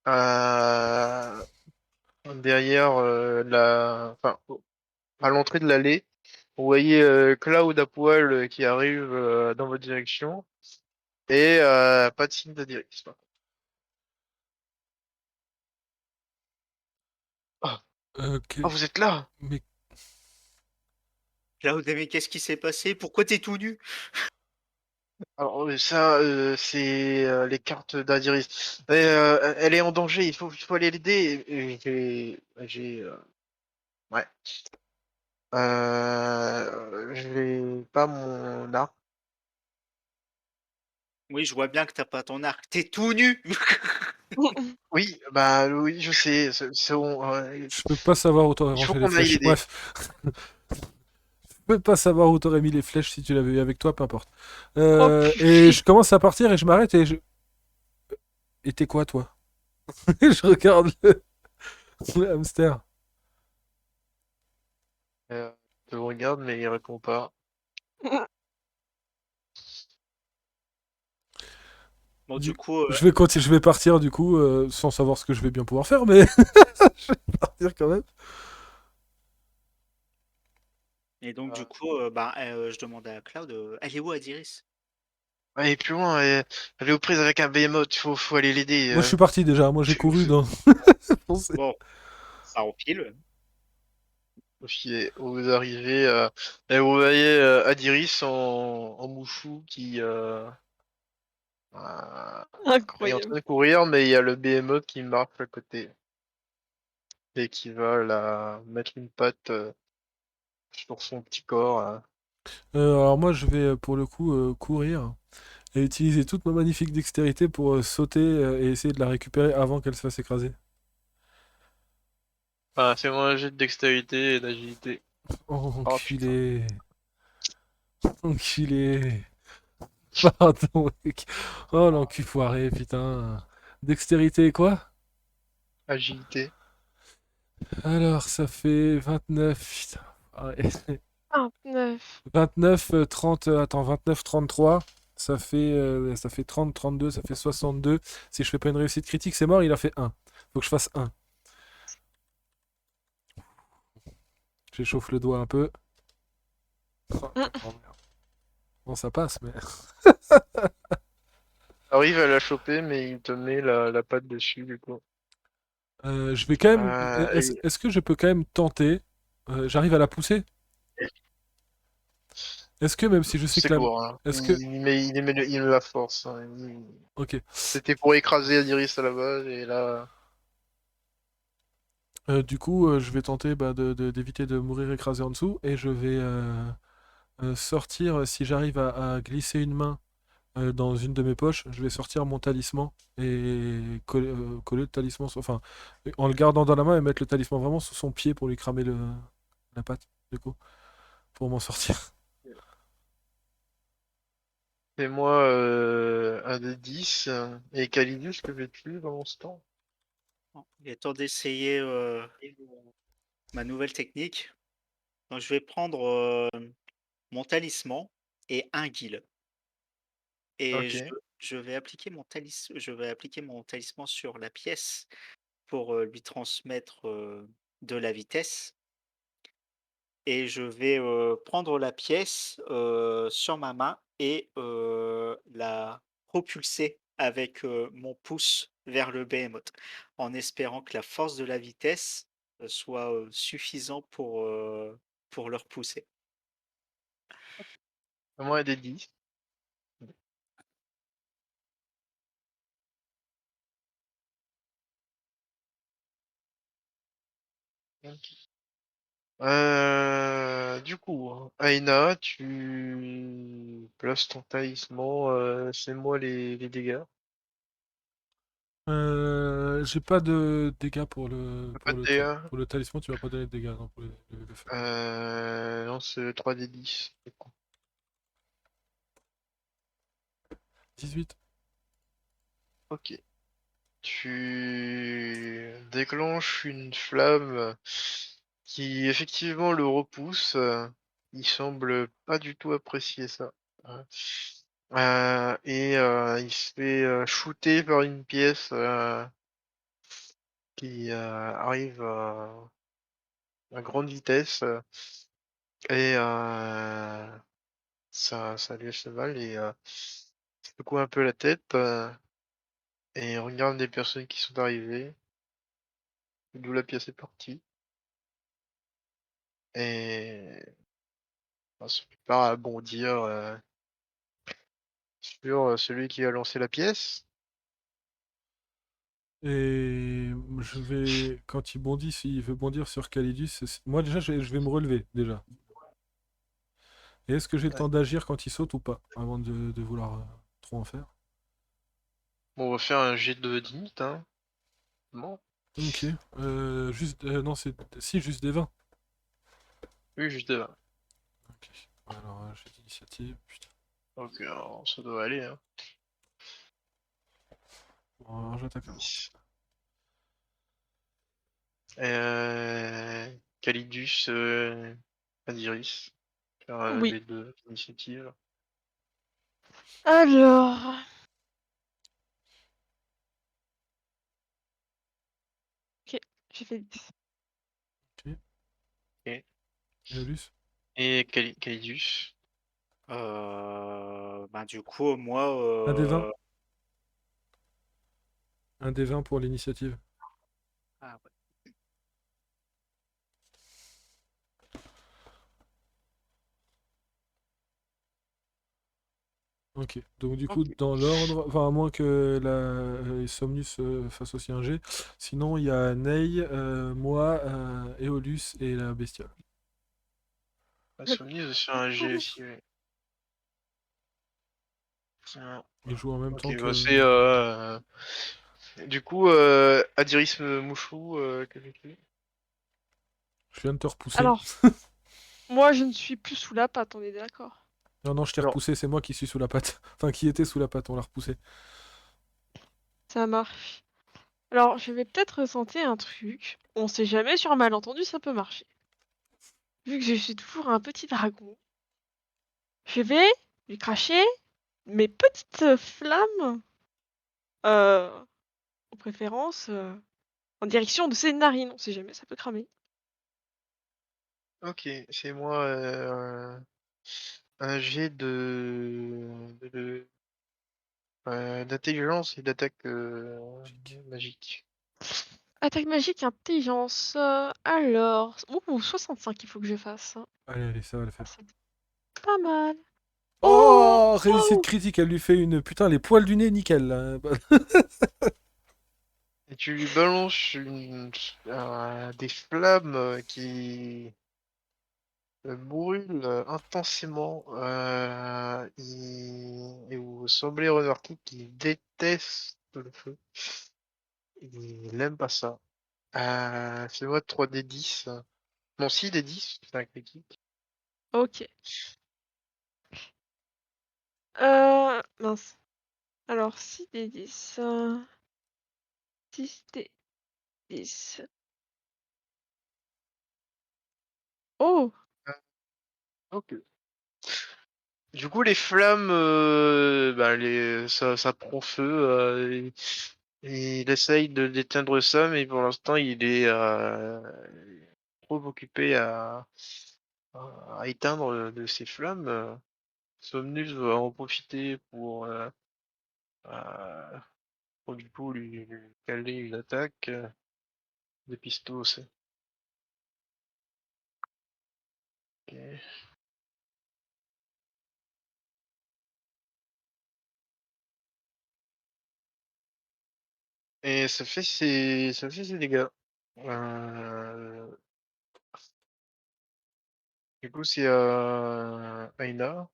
euh, derrière à l'entrée de l'allée. Vous voyez Cloud à poil qui arrive dans votre direction et pas de signe d'Adiris. Ah,
Ok,
ah, vous êtes là!
mais
Là, mais qu'est-ce qui s'est passé? Pourquoi t'es tout nu?
Alors ça, c'est les cartes d'Adiris. Elle est en danger, il faut aller l'aider. Ouais. J'ai pas mon arc.
Oui, je vois bien que t'as pas ton arc. T'es tout nu!
Oui, bah oui, je sais.
je peux pas savoir où t'aurais
Il faut
rangé les
qu'on aille
flèches.
l'aider.
Bref, je peux pas savoir où t'aurais mis les flèches si tu l'avais eu avec toi, peu importe.
Oh
Et
purée.
je commence à partir et je m'arrête et je... Et t'es quoi toi? Et je regarde le hamster.
Euh, je le regarde, mais il répond pas.
Bon, du
Du-
coup,
Je vais continuer, je vais partir du coup, sans savoir ce que je vais bien pouvoir faire, mais je vais partir quand même.
et donc, du
Euh,
coup, bah, je demande à Cloud, elle est où, Adiris?
Allez plus loin, elle est aux prises avec un behemoth, faut aller l'aider.
Moi je suis parti déjà, moi j'ai
F-
couru
f-
dans...
Bon, ça enfile.
Vous arrivez, et vous voyez Adiris en mouchou qui euh, est en train
Incroyable.
de courir, mais il y a le behemoth qui marche à côté et qui va la mettre une patte sur son petit corps.
Alors moi je vais pour le coup courir et utiliser toute ma magnifique dextérité pour sauter et essayer de la récupérer avant qu'elle se fasse écraser.
Enfin, c'est moi un jet de dextérité et d'agilité.
Oh
Oh putain.
enculé, enculé. Pardon mec. Oh l'encufoiré, putain. Dextérité quoi?
Agilité.
Alors ça fait 29, putain. Ouais.
29.
29, 30, attends, 29, 33, ça fait 30, 32, ça fait 62. Si je fais pas une réussite critique, c'est mort, il a fait 1. Faut que je fasse 1. J'échauffe le doigt un peu. Oh, oh, merde. Bon, ça passe, mais...
Arrive à la choper, mais il te met la patte dessus du coup.
Je vais quand même...
Et
Est-ce que je peux quand même tenter j'arrive à la pousser? Est-ce que même si je sais
c'est
que la...
lourd, hein.
Est-ce que...
Il met la force, hein.
Ok.
C'était pour écraser Adiris à la base, et là...
Du coup, je vais tenter bah, d'éviter de mourir écrasé en dessous et je vais sortir, si j'arrive à glisser une main dans une de mes poches, je vais sortir mon talisman et coller le talisman, enfin, en le gardant dans la main et mettre le talisman vraiment sous son pied pour lui cramer la patte, du coup, pour m'en sortir.
Fais-moi un des 10 et Calidus, que fais-tu dans ce temps?
Bon, il est temps d'essayer ma nouvelle technique. Donc, je vais prendre mon talisman et un guil. Et
Ok.
je vais appliquer mon talisman sur la pièce pour lui transmettre de la vitesse. Et je vais prendre la pièce sur ma main et la propulser avec mon pouce vers le behemoth, en espérant que la force de la vitesse soit suffisant pour le repousser.
Moi, des 10. Du coup, Aina, tu places ton talisman, fais-moi les dégâts.
J'ai pas de dégâts
Pas de dégâts.
pour le talisman, tu vas pas donner de dégâts non, pour le feu.
Non, c'est 3d10.
18.
Ok. Tu déclenches une flamme qui effectivement le repousse. Il semble pas du tout apprécier ça. Euh, il se fait shooter par une pièce qui arrive à grande vitesse et ça lui fait mal et il secoue un peu la tête et regarde les personnes qui sont arrivées, d'où la pièce est partie et se prépare à bondir sur celui qui a lancé la pièce.
Et je vais, quand il bondit, s'il veut bondir sur Calidus, moi déjà je vais me relever déjà. Et est-ce que j'ai le
Ouais.
temps d'agir quand il saute ou pas, avant de vouloir trop en faire?
Bon, on va faire un jet de dynamite, hein. Bon.
Ok. Juste, non, c'est si juste des 20.
Oui, juste devant.
Ok. Alors, j'ai d'initiative. Putain.
Donc, ça doit aller, hein.
Bon, alors j'attaque avant.
10. Calidus, Adiris. Faire un
Oui.
jet d'initiative.
Alors. Ok, j'ai fait 10.
Ok.
Ok.
Eolus.
Et Calidus.
Ben, du coup, moi,
Un des 20. Un des 20 pour l'initiative.
ah ouais.
Ok. Donc du coup,
Ok.
dans l'ordre, enfin à moins que Somnus fasse aussi un G. Sinon, il y a Ney, moi, Eolus et la bestiole.
La soumise sur un G aussi, oui. Tiens.
Ils jouent en même
Ok,
temps
bah
que...
c'est du coup Adiris Mouchou, quel est-il?
Je viens de te repousser.
Alors, moi, je ne suis plus sous la patte, on est d'accord.
Non, non, je t'ai
Non.
repoussé, c'est moi qui suis sous la patte. Enfin, qui était sous la patte, on l'a repoussé.
Ça marche. Alors, je vais peut-être ressentir un truc. On sait jamais, sur un malentendu, ça peut marcher. Vu que je suis toujours un petit dragon, je vais lui cracher mes petites flammes, euh, aux préférences, en direction de ses narines. On sait jamais, ça peut cramer.
Ok, c'est moi un jet d'intelligence et d'attaque magique.
Attaque magique, intelligence. Alors. Ouh, 65 il faut que je fasse.
Allez, allez, ça va le
Ah,
faire.
c'est pas mal. Oh!
Oh, réussite critique, elle lui fait une... Putain, les poils du nez, nickel, là.
Et tu lui balances des flammes qui brûlent intensément et vous semblez remarquer qu'il déteste le feu. Il n'aime pas ça. Fais-moi 3d10. Non, 6d10, c'est un critique.
Ok. Mince. Alors, 6 des 10. 6 des 10. Oh!
Ok. Du coup, les flammes, ça prend feu. Il essaye de d'éteindre ça, mais pour l'instant, il est trop occupé à éteindre de ses flammes. Somnus va en profiter euh, pour du coup lui caler une attaque de pistos. Ok. Et ça fait ses dégâts. Euh, du coup, c'est Aina.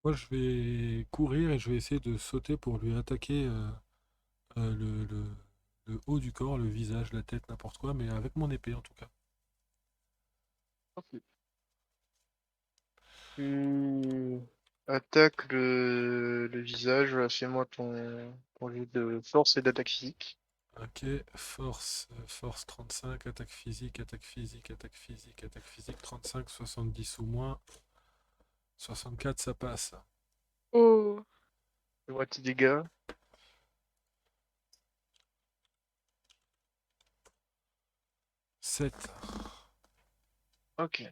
Moi, je vais courir et je vais essayer de sauter pour lui attaquer le haut du corps, le visage, la tête, n'importe quoi, mais avec mon épée en tout cas.
Ok. Tu attaques le visage. Fais-moi ton jet de force et d'attaque physique.
Ok, force 35, attaque physique, attaque physique, attaque physique, attaque physique 35, 70 ou moins. 64, ça passe.
Oh!
Fais-moi tes dégâts.
7.
Ok.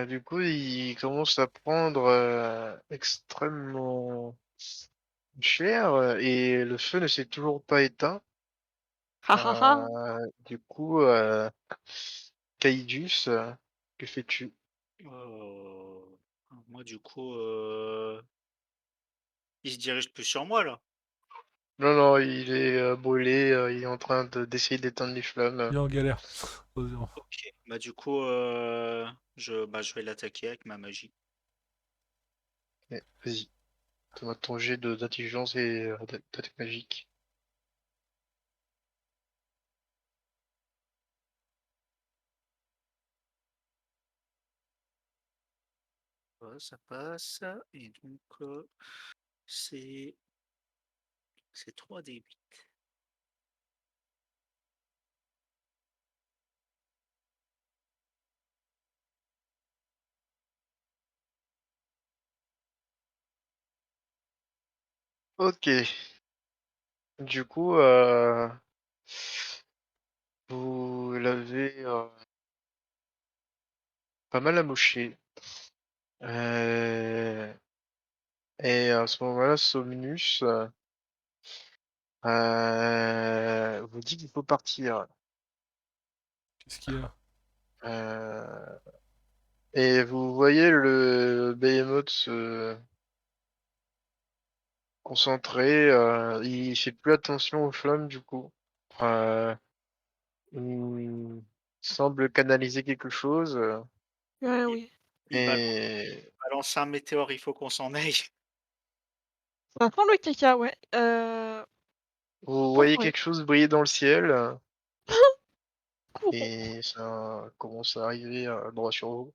Du coup, il commence à prendre extrêmement cher et le feu ne s'est toujours pas éteint.
Ha ha ha!
Du coup, Caïdus, que fais-tu?
Euh, Moi, du coup, il se dirige plus sur moi, là.
Non, non, il est brûlé, il est en train d'essayer d'éteindre les
Il
flammes.
est en galère.
Ok. Bah, du coup, je vais l'attaquer avec ma magie.
Mais vas-y, fais-moi ton jet d'intelligence et d'attaque magique.
Ça passe. Et donc, c'est c'est 3d8.
Ok, du coup, vous l'avez pas mal amoché. Euh, et à ce moment-là, Somnus vous dit qu'il faut partir.
Qu'est-ce qu'il y a?
Euh, et vous voyez le Behemoth se concentrer. Il fait plus attention aux flammes du coup. Euh, il semble canaliser quelque chose.
Ouais,
Il,
oui.
il
Et
balance un météore, il faut qu'on s'en aille.
Ça sent le caca, ouais.
vous
Bon
voyez
courage.
quelque chose briller dans le ciel. Et ça commence à arriver droit sur vous.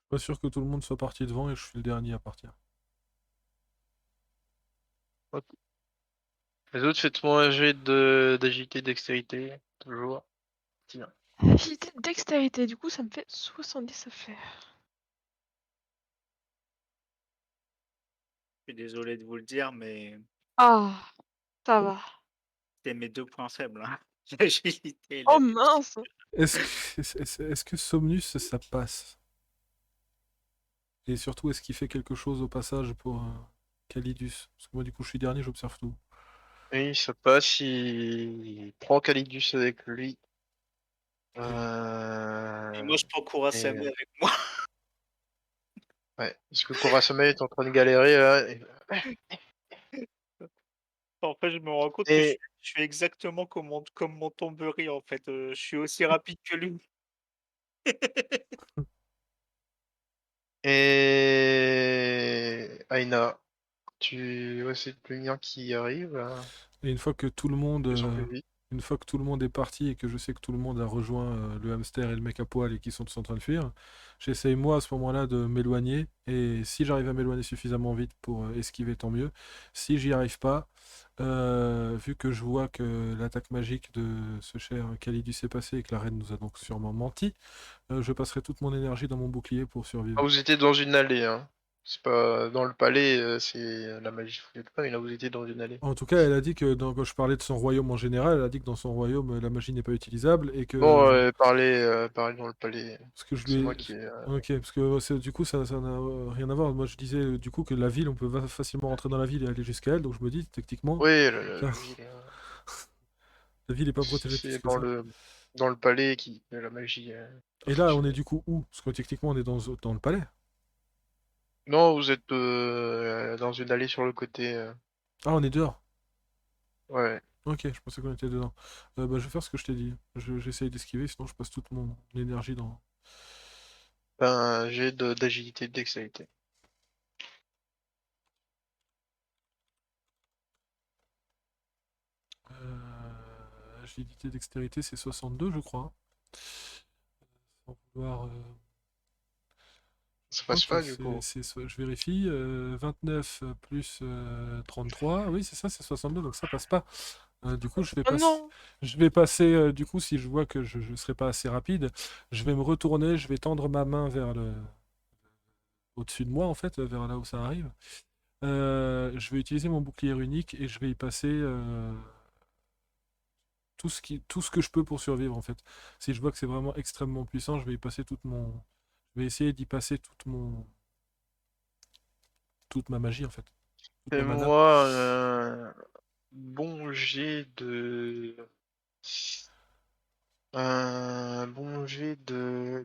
Pas sûr que tout le monde soit parti devant et je suis le dernier à partir.
Ok. Les autres, faites-moi un jet d'agilité, dextérité. Toujours. Tiens.
Agilité, dextérité, du coup, ça me fait 70 à faire.
Je suis désolé de vous le dire, mais
Ah, ça va.
c'est mes deux points faibles, hein. L'agilité et
Oh
la dex.
mince!
Est-ce que Somnus, ça passe? Et surtout, est-ce qu'il fait quelque chose au passage pour Calidus? Parce que moi, du coup, je suis dernier, j'observe tout.
Oui, ça passe, il prend Calidus avec lui.
Ok.
Et
Euh...
moi, je prends Kurasame
Et...
avec moi.
Ouais, parce que Kurasame est en train de galérer là.
En fait, je me rends compte que
Et,
je suis exactement comme mon Tombery, en fait. Je suis aussi rapide que lui.
et... Aina, tu vois cette lumière qui arrive,
Et une fois que tout le monde,
de plus en plus vite.
une fois que tout le monde est parti et que je sais que tout le monde a rejoint le hamster et le mec à poil et qu'ils sont tous en train de fuir, j'essaye moi à ce moment-là de m'éloigner. Et si j'arrive à m'éloigner suffisamment vite pour esquiver, tant mieux. Si j'y arrive pas, vu que je vois que l'attaque magique de ce cher Khalidus est passée et que la reine nous a donc sûrement menti, je passerai toute mon énergie dans mon bouclier pour
Ah,
survivre.
vous étiez dans une allée, hein. C'est pas dans le palais, c'est la magie fonctionne pas, mais là vous étiez dans une allée.
En tout cas, elle a dit que quand je parlais de son royaume en général, elle a dit que dans son royaume, la magie n'est pas utilisable et que
Bon, parlez dans le palais.
parce que je lui
C'est moi
ai...
qui
Ok, parce que du coup, ça n'a rien à voir. Moi, je disais du coup que la ville, on peut facilement rentrer dans la ville et aller jusqu'à elle. Donc je me dis, techniquement,
Oui,
ça-
la ville,
la ville n'est pas protégée plus
c'est
que ça.
dans le palais qui la magie a
Et là, on est
fonctionné.
du coup où? Parce que techniquement, on est dans le palais.
Non, vous êtes dans une allée sur le côté.
Ah, on est dehors.
Ouais.
Ok, je pensais qu'on était dedans. Bah, je vais faire ce que je t'ai dit. J'essaye d'esquiver, sinon je passe toute mon énergie dans.
Un jet d'agilité et de dextérité.
Agilité, dextérité, c'est 62, je crois. Sans vouloir.
Ça
Je crois
passe
que
pas du coup.
je vérifie. 29 plus 33. Oui, c'est ça, c'est 62, donc ça passe pas. Du coup,
Oh non!
je vais passer. Du coup, si je vois que je ne serai pas assez rapide, je vais me retourner, je vais tendre ma main vers au-dessus de moi, en fait, vers là où ça arrive. Je vais utiliser mon bouclier unique et je vais y passer tout ce que je peux pour survivre, en fait. Si je vois que c'est vraiment extrêmement puissant, je vais y passer je vais essayer d'y passer toute ma magie, en fait. Toute ma mana.
Fais-moi bon jet de un bon jet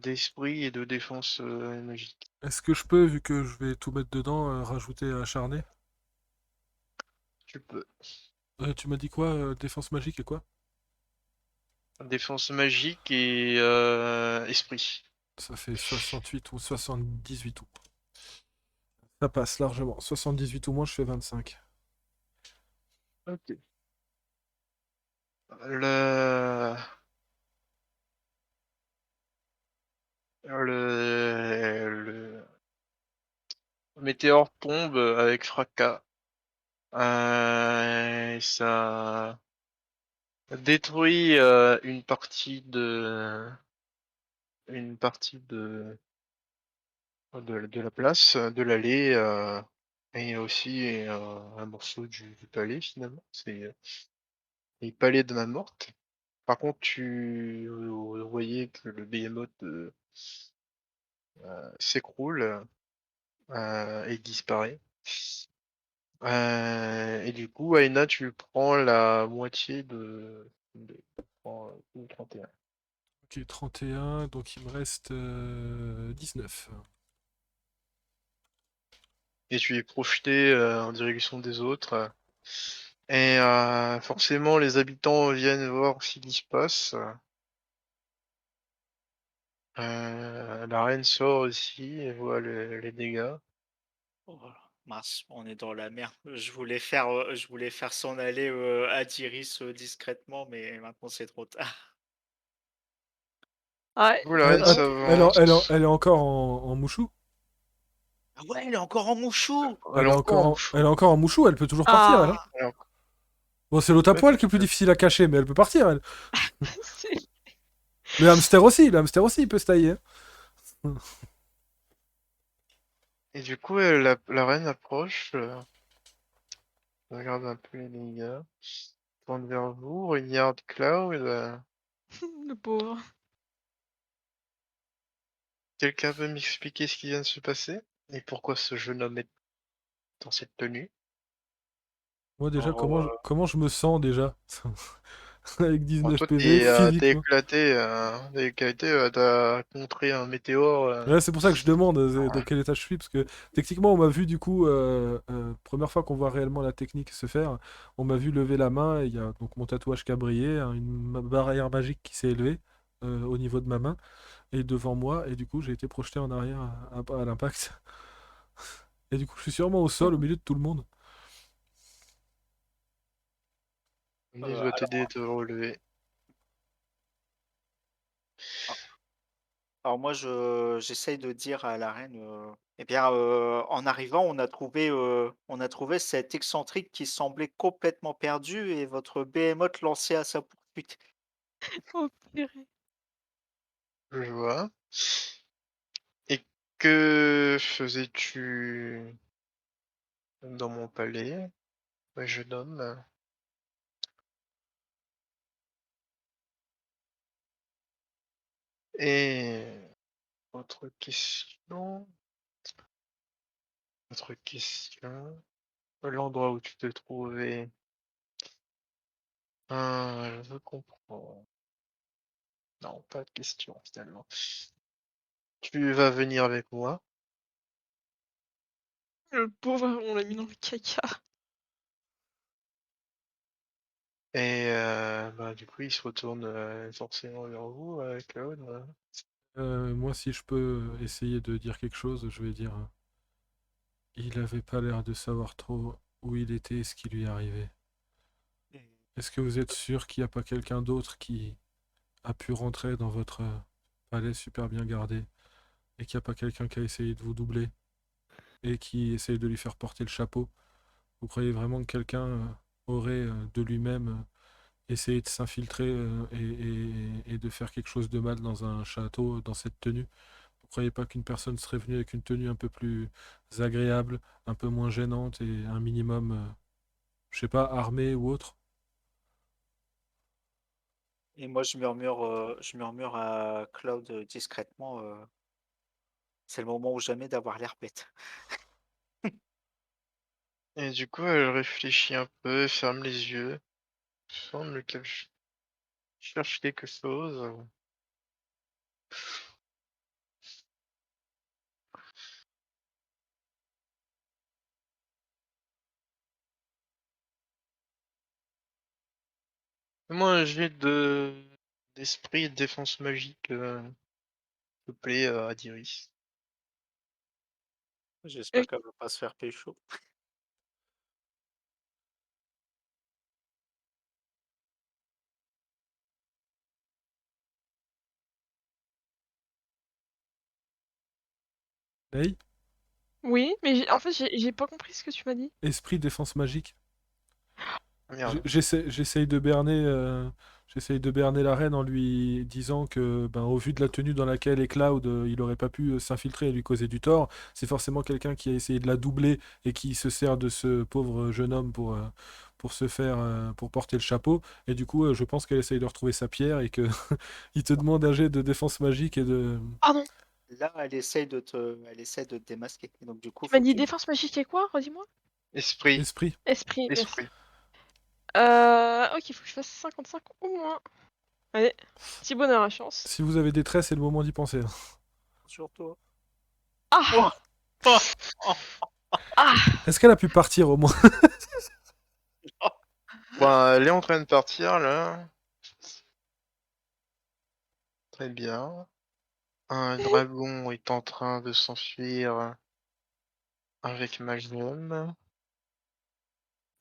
d'esprit et de défense magique.
Est-ce que je peux, vu que je vais tout mettre dedans, rajouter acharné?
Tu peux.
Tu m'as dit quoi? Défense magique et quoi?
Défense magique et esprit.
Ça fait 68 ou 78 ou. Ça passe largement. 78 ou moins, je fais 25.
Ok. Le... le météore tombe avec fracas. Et ça détruit une partie de la place, de l'allée, et aussi un morceau du palais finalement. C'est les palais de ma morte. Par contre, vous voyez que le behemoth s'écroule et disparaît. Et du coup, Aina, tu prends la moitié tu prends, 31.
Ok, 31, donc il me reste 19.
Et tu es projeté en direction des autres. Et forcément, les habitants viennent voir ce qui se passe. La reine sort aussi et voit les dégâts.
Oh, voilà. Mince, on est dans la merde. Je voulais faire s'en aller à Diris discrètement, mais maintenant c'est trop tard.
Ouais,
Vous, la reine s'avance.
Elle est encore en mouchou?
Ah ouais, elle est encore en mouchou!
Elle est encore en
Elle est
mouchou.
encore en mouchou, elle peut toujours partir, elle, hein.
ah,
Alors,
Bon, c'est l'autre à
ouais,
poil qui est plus difficile à cacher, mais elle peut partir, elle.
c'est-
Le hamster aussi, il peut se tailler, hein.
et du coup, la reine approche, regarde un peu les dégâts, tourne vers vous, regarde Cloud.
le pauvre.
Quelqu'un peut m'expliquer ce qui vient de se passer? Et pourquoi ce jeune homme est dans cette tenue?
Moi, déjà,
Oh,
comment je me sens, déjà? Avec
bon,
19
toi,
PV,
t'es
physiquement.
éclaté, t'es éclaté, t'as contré un météore.
Ouais, c'est pour ça que je demande dans quel état je suis, parce que techniquement, on m'a vu du coup, première fois qu'on voit réellement la technique se faire, on m'a vu lever la main, et il y a donc mon tatouage qui a brillé, hein, une barrière magique qui s'est élevée au niveau de ma main, et devant moi, et du coup, j'ai été projeté en arrière à l'impact. Et du coup, je suis sûrement au sol, au milieu de tout le monde.
Il va t'aider à
alors,
te relever.
alors moi, j'essaye de dire à la reine, eh bien, en arrivant, on a trouvé cet excentrique qui semblait complètement perdu et votre behemoth lancé à sa poursuite.
Oh purée.
Je vois. Et que faisais-tu dans mon palais, jeune homme? Et autre question, autre question. L'endroit où tu te trouvais. Je comprends. Non, pas de question finalement. Tu vas venir avec moi
Le pauvre, on l'a mis dans le caca.
et du coup il se retourne forcément vers vous, Claude.
Moi, si je peux essayer de dire quelque chose, je vais dire il avait pas l'air de savoir trop où il était et ce qui lui arrivait.
Et
Est-ce que vous êtes sûr qu'il n'y a pas quelqu'un d'autre qui a pu rentrer dans votre palais super bien gardé et qu'il n'y a pas quelqu'un qui a essayé de vous doubler et qui essaye de lui faire porter le chapeau? Vous croyez vraiment que quelqu'un aurait de lui-même essayé de s'infiltrer et de faire quelque chose de mal dans un château dans cette tenue? Vous croyez pas qu'une personne serait venue avec une tenue un peu plus agréable, un peu moins gênante et un minimum, je sais pas, armée ou autre?
moi, je murmure à Claude discrètement, c'est le moment ou jamais d'avoir l'air bête.
Et du coup elle réfléchit un peu, ferme les yeux, semble qu'elle cherche quelque chose. Fais-moi un jet d'esprit et de défense magique, s'il te plaît, Adiris.
J'espère qu'elle va pas se faire pécho.
Hey,
Oui, mais en fait, j'ai pas compris ce que tu m'as dit.
esprit défense magique.
Merde.
J'essaye de berner la reine en lui disant que, ben, au vu de la tenue dans laquelle est Cloud, il aurait pas pu s'infiltrer et lui causer du tort. C'est forcément quelqu'un qui a essayé de la doubler et qui se sert de ce pauvre jeune homme pour se faire, pour porter le chapeau. Et du coup, je pense qu'elle essaye de retrouver sa pierre et que il te demande un jet de défense magique et de
Pardon,
Là, elle essaie de te démasquer. Et donc, du coup,
tu m'as
faut que
dit
tu.
défense magique et quoi? Redis-moi.
Esprit,
esprit.
Esprit, merci.
esprit.
Ok, il faut que je fasse 55 au moins. Allez, petit bonheur à chance.
Si vous avez des traits, c'est le moment d'y penser, hein.
Sur toi.
Ah!
Oh, oh, oh,
Ah!
Est-ce qu'elle a pu partir au moins?
oh.
Bon, elle est en train de partir là. Très bien. Un dragon est en train de s'enfuir avec Magnum.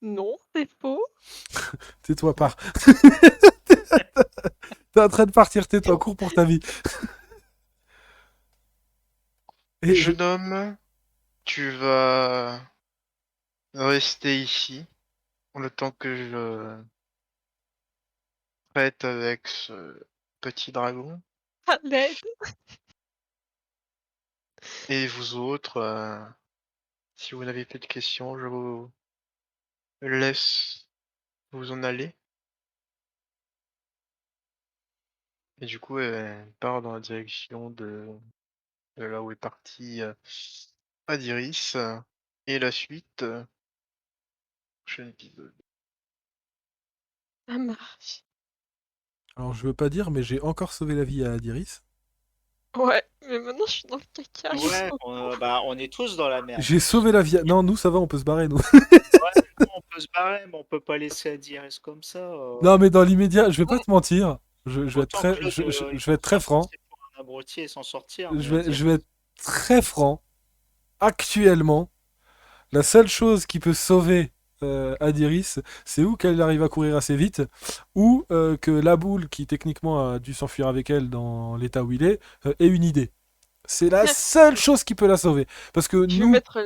Non, c'est faux.
Tais-toi, pars. T'es en train de partir, tais-toi, cours pour ta vie. Et
Jeune homme, tu vas rester ici le temps que je traite avec ce petit dragon.
À l'aide.
Et vous autres, si vous n'avez plus de questions, je vous laisse vous en aller. Et du coup, elle part dans la direction de là où est parti Adiris. Et la suite, prochain épisode.
Ça marche.
alors, je veux pas dire, mais j'ai encore sauvé la vie à Adiris.
Ouais, mais maintenant je suis dans le caca, je
Ouais,
suis au courant.
on est tous dans la merde.
J'ai sauvé la vie à... Non, nous, ça va, on peut se barrer, nous.
Ouais, on peut se barrer, mais on peut pas laisser Adirs comme ça.
Non, mais dans l'immédiat, je vais pas te mentir. Je vais être
Autant
très,
Claude, il
je vais
peut
être très
faire
franc.
passer pour un abruti et s'en sortir, mais
Je
Adir.
vais être très franc. Actuellement, la seule chose qui peut sauver Adiris, c'est où qu'elle arrive à courir assez vite, ou que la boule, qui techniquement a dû s'enfuir avec elle dans l'état où il est, ait une idée. C'est la seule chose qui peut la sauver. Parce que
Je vais
nous,
mettre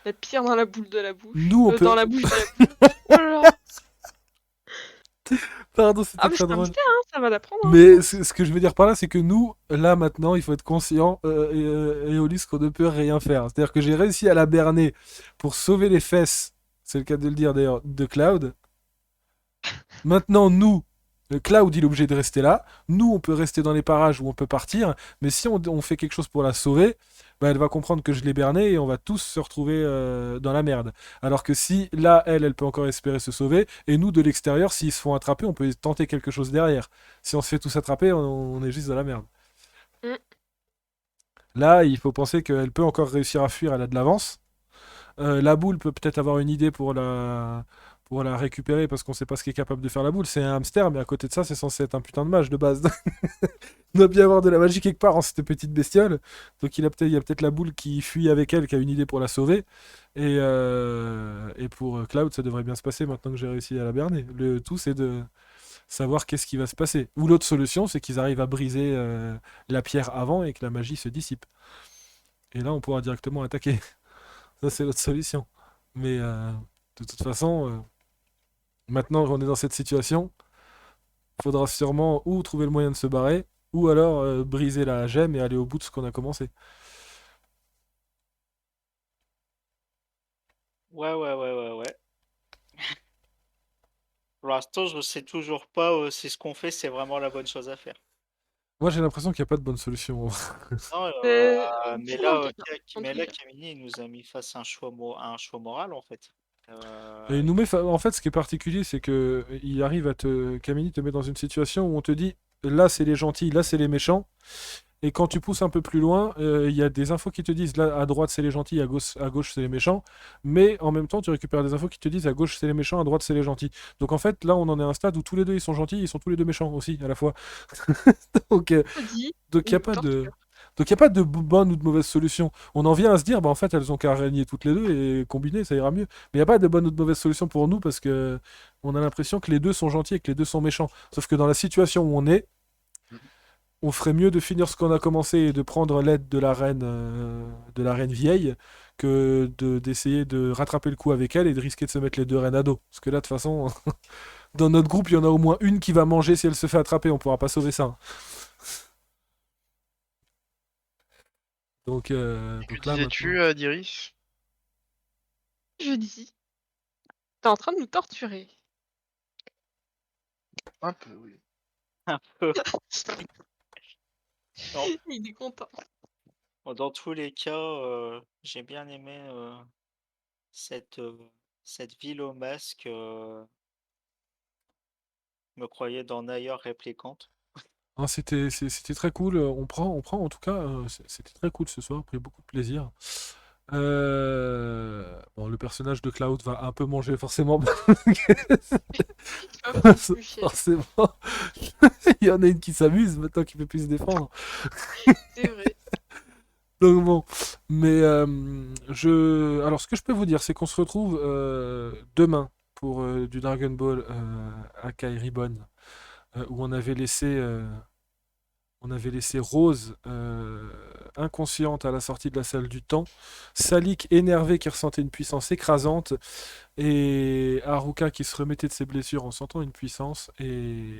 la pierre dans la boule de la bouche.
nous on peut...
Dans la bouche de la boule. Oh là là.
Pardon,
Ah,
c'était
mais
très
c'est un
drôle.
mystère, hein, ça va l'apprendre. Hein, je
Mais
pense.
ce que je veux dire par là, c'est que nous, là maintenant, il faut être conscient, Eolus, qu'on ne peut rien faire. C'est-à-dire que j'ai réussi à la berner pour sauver les fesses, c'est le cas de le dire d'ailleurs, de Cloud. Maintenant, nous, le Cloud, il est obligé de rester là. Nous, on peut rester dans les parages où on peut partir. Mais si on fait quelque chose pour la sauver, bah, elle va comprendre que je l'ai berné et on va tous se retrouver dans la merde. Alors que si là, elle peut encore espérer se sauver. Et nous, de l'extérieur, s'ils se font attraper, on peut tenter quelque chose derrière. Si on se fait tous attraper, on est juste dans la merde.
Mm.
Là, il faut penser qu'elle peut encore réussir à fuir, elle a de l'avance. La boule peut peut-être avoir une idée pour la récupérer parce qu'on sait pas ce qu'est capable de faire la boule. C'est un hamster, mais à côté de ça, c'est censé être un putain de mage de base. Il doit bien avoir de la magie quelque part en cette petite bestiole. Donc il y a peut-être la boule qui fuit avec elle, qui a une idée pour la sauver. Et pour Cloud, ça devrait bien se passer maintenant que j'ai réussi à la berner. Le tout, c'est de savoir qu'est-ce qui va se passer. Ou l'autre solution, c'est qu'ils arrivent à briser la pierre avant et que la magie se dissipe. Et là, on pourra directement attaquer. Ça, c'est l'autre solution. Mais de toute façon, maintenant qu'on est dans cette situation, il faudra sûrement ou trouver le moyen de se barrer, ou alors briser la gemme et aller au bout de ce qu'on a commencé.
Ouais, ouais, ouais, ouais, ouais. Pour l'instant, je ne sais toujours pas si ce qu'on fait, c'est vraiment la bonne chose à faire.
Moi, j'ai l'impression qu'il n'y a pas de bonne solution.
Non, mais
Dis-moi
là,
quelqu'un, en tout cas.
Camille il nous a mis face à un choix moral, en fait.
Et il nous met en fait, ce qui est particulier, c'est que il arrive à Kamini te met dans une situation où on te dit, là, c'est les gentils, là, c'est les méchants. Et quand tu pousses un peu plus loin, il y a des infos qui te disent là à droite c'est les gentils, à gauche c'est les méchants. Mais en même temps, tu récupères des infos qui te disent à gauche c'est les méchants, à droite c'est les gentils. Donc en fait, là on en est à un stade où tous les deux ils sont gentils, ils sont tous les deux méchants aussi à la fois. donc
Dit,
donc il
il
n'y a
nous
pas de
torture.
donc il y a pas de bonne ou de mauvaise solution. On en vient à se dire bah en fait elles ont qu'à régner toutes les deux et combiner ça ira mieux. Mais il n'y a pas de bonne ou de mauvaise solution pour nous parce que on a l'impression que les deux sont gentils et que les deux sont méchants. Sauf que dans la situation où on ferait mieux de finir ce qu'on a commencé et de prendre l'aide de la reine vieille que d'essayer de rattraper le coup avec elle et de risquer de se mettre les deux reines à dos. Parce que là, de toute façon, dans notre groupe, il y en a au moins une qui va manger si elle se fait attraper. On pourra pas sauver ça.
Que
Donc là, maintenant.
disais-tu, Diris?
Je dis, t'es en train de nous torturer.
Un peu, oui.
Un peu. Non.
Il est content.
Bon, dans tous les cas, j'ai bien aimé cette, euh, cette ville au masque. Me croyais dans ailleurs réplicante.
Hein, c'était très cool. On prend en tout cas. C'était très cool ce soir. On a pris beaucoup de plaisir. Bon, le personnage de Cloud va un peu manger forcément.
Tu vas prendre Michel.
Forcément. Il y en a une qui s'amuse maintenant qu'il peut plus se défendre.
C'est vrai.
Donc bon. Mais alors ce que je peux vous dire, c'est qu'on se retrouve demain pour du Dragon Ball à Kairibon, où on avait laissé Rose inconsciente à la sortie de la salle du temps, Salik énervé qui ressentait une puissance écrasante, et Haruka qui se remettait de ses blessures en sentant une puissance, et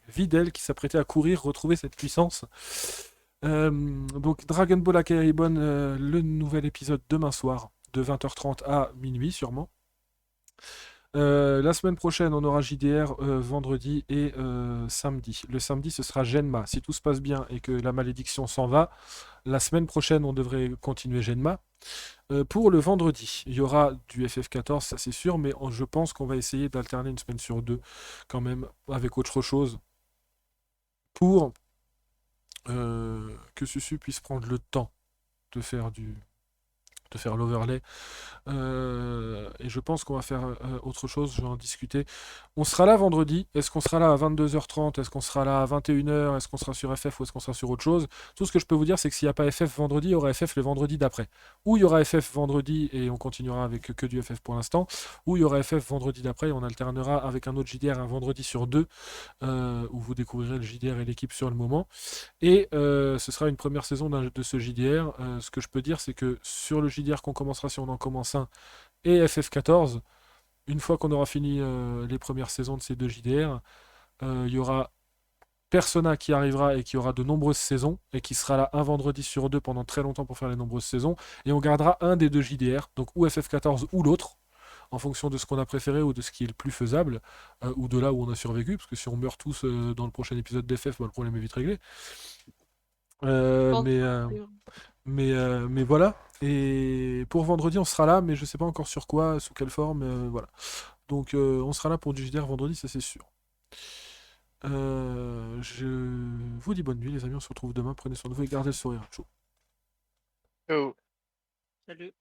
Videl qui s'apprêtait à courir retrouver cette puissance. Donc Dragon Ball Akairibon, le nouvel épisode demain soir, de 20h30 à minuit sûrement. La semaine prochaine, on aura JDR vendredi et samedi. Le samedi, ce sera Genma. Si tout se passe bien et que la malédiction s'en va, la semaine prochaine, on devrait continuer Genma. Pour le vendredi, il y aura du FF14, ça c'est sûr, mais je pense qu'on va essayer d'alterner une semaine sur deux, quand même, avec autre chose, pour que Susu puisse prendre le temps de faire l'overlay et je pense qu'on va faire autre chose, je vais en discuter. On sera là vendredi. Est-ce qu'on sera là à 22h30? Est-ce qu'on sera là à 21h? Est-ce qu'on sera sur FF ou est-ce qu'on sera sur autre chose? Tout ce que je peux vous dire, c'est que s'il n'y a pas FF vendredi, il y aura FF le vendredi d'après. Ou il y aura FF vendredi et on continuera avec que du FF pour l'instant. Ou il y aura FF vendredi d'après et on alternera avec un autre JDR un vendredi sur deux, où vous découvrirez le JDR et l'équipe sur le moment. Et ce sera une première saison de ce JDR. Ce que je peux dire, c'est que sur le JDR qu'on commencera, si on en commence un, et FF14, une fois qu'on aura fini les premières saisons de ces deux JDR, il y aura Persona qui arrivera et qui aura de nombreuses saisons et qui sera là un vendredi sur deux pendant très longtemps pour faire les nombreuses saisons. Et on gardera un des deux JDR, donc ou FF14 ou l'autre, en fonction de ce qu'on a préféré ou de ce qui est le plus faisable, ou de là où on a survécu, parce que si on meurt tous dans le prochain épisode d'FF, bah, le problème est vite réglé. Euh,
Pense
mais,
pas,
euh,
d'ailleurs.
mais voilà. Et pour vendredi, on sera là, mais je sais pas encore sur quoi, sous quelle forme, voilà. Donc on sera là pour du JDR vendredi, ça c'est sûr. Je vous dis bonne nuit les amis, on se retrouve demain, prenez soin de vous et gardez le sourire. Ciao.
Oh.
Salut.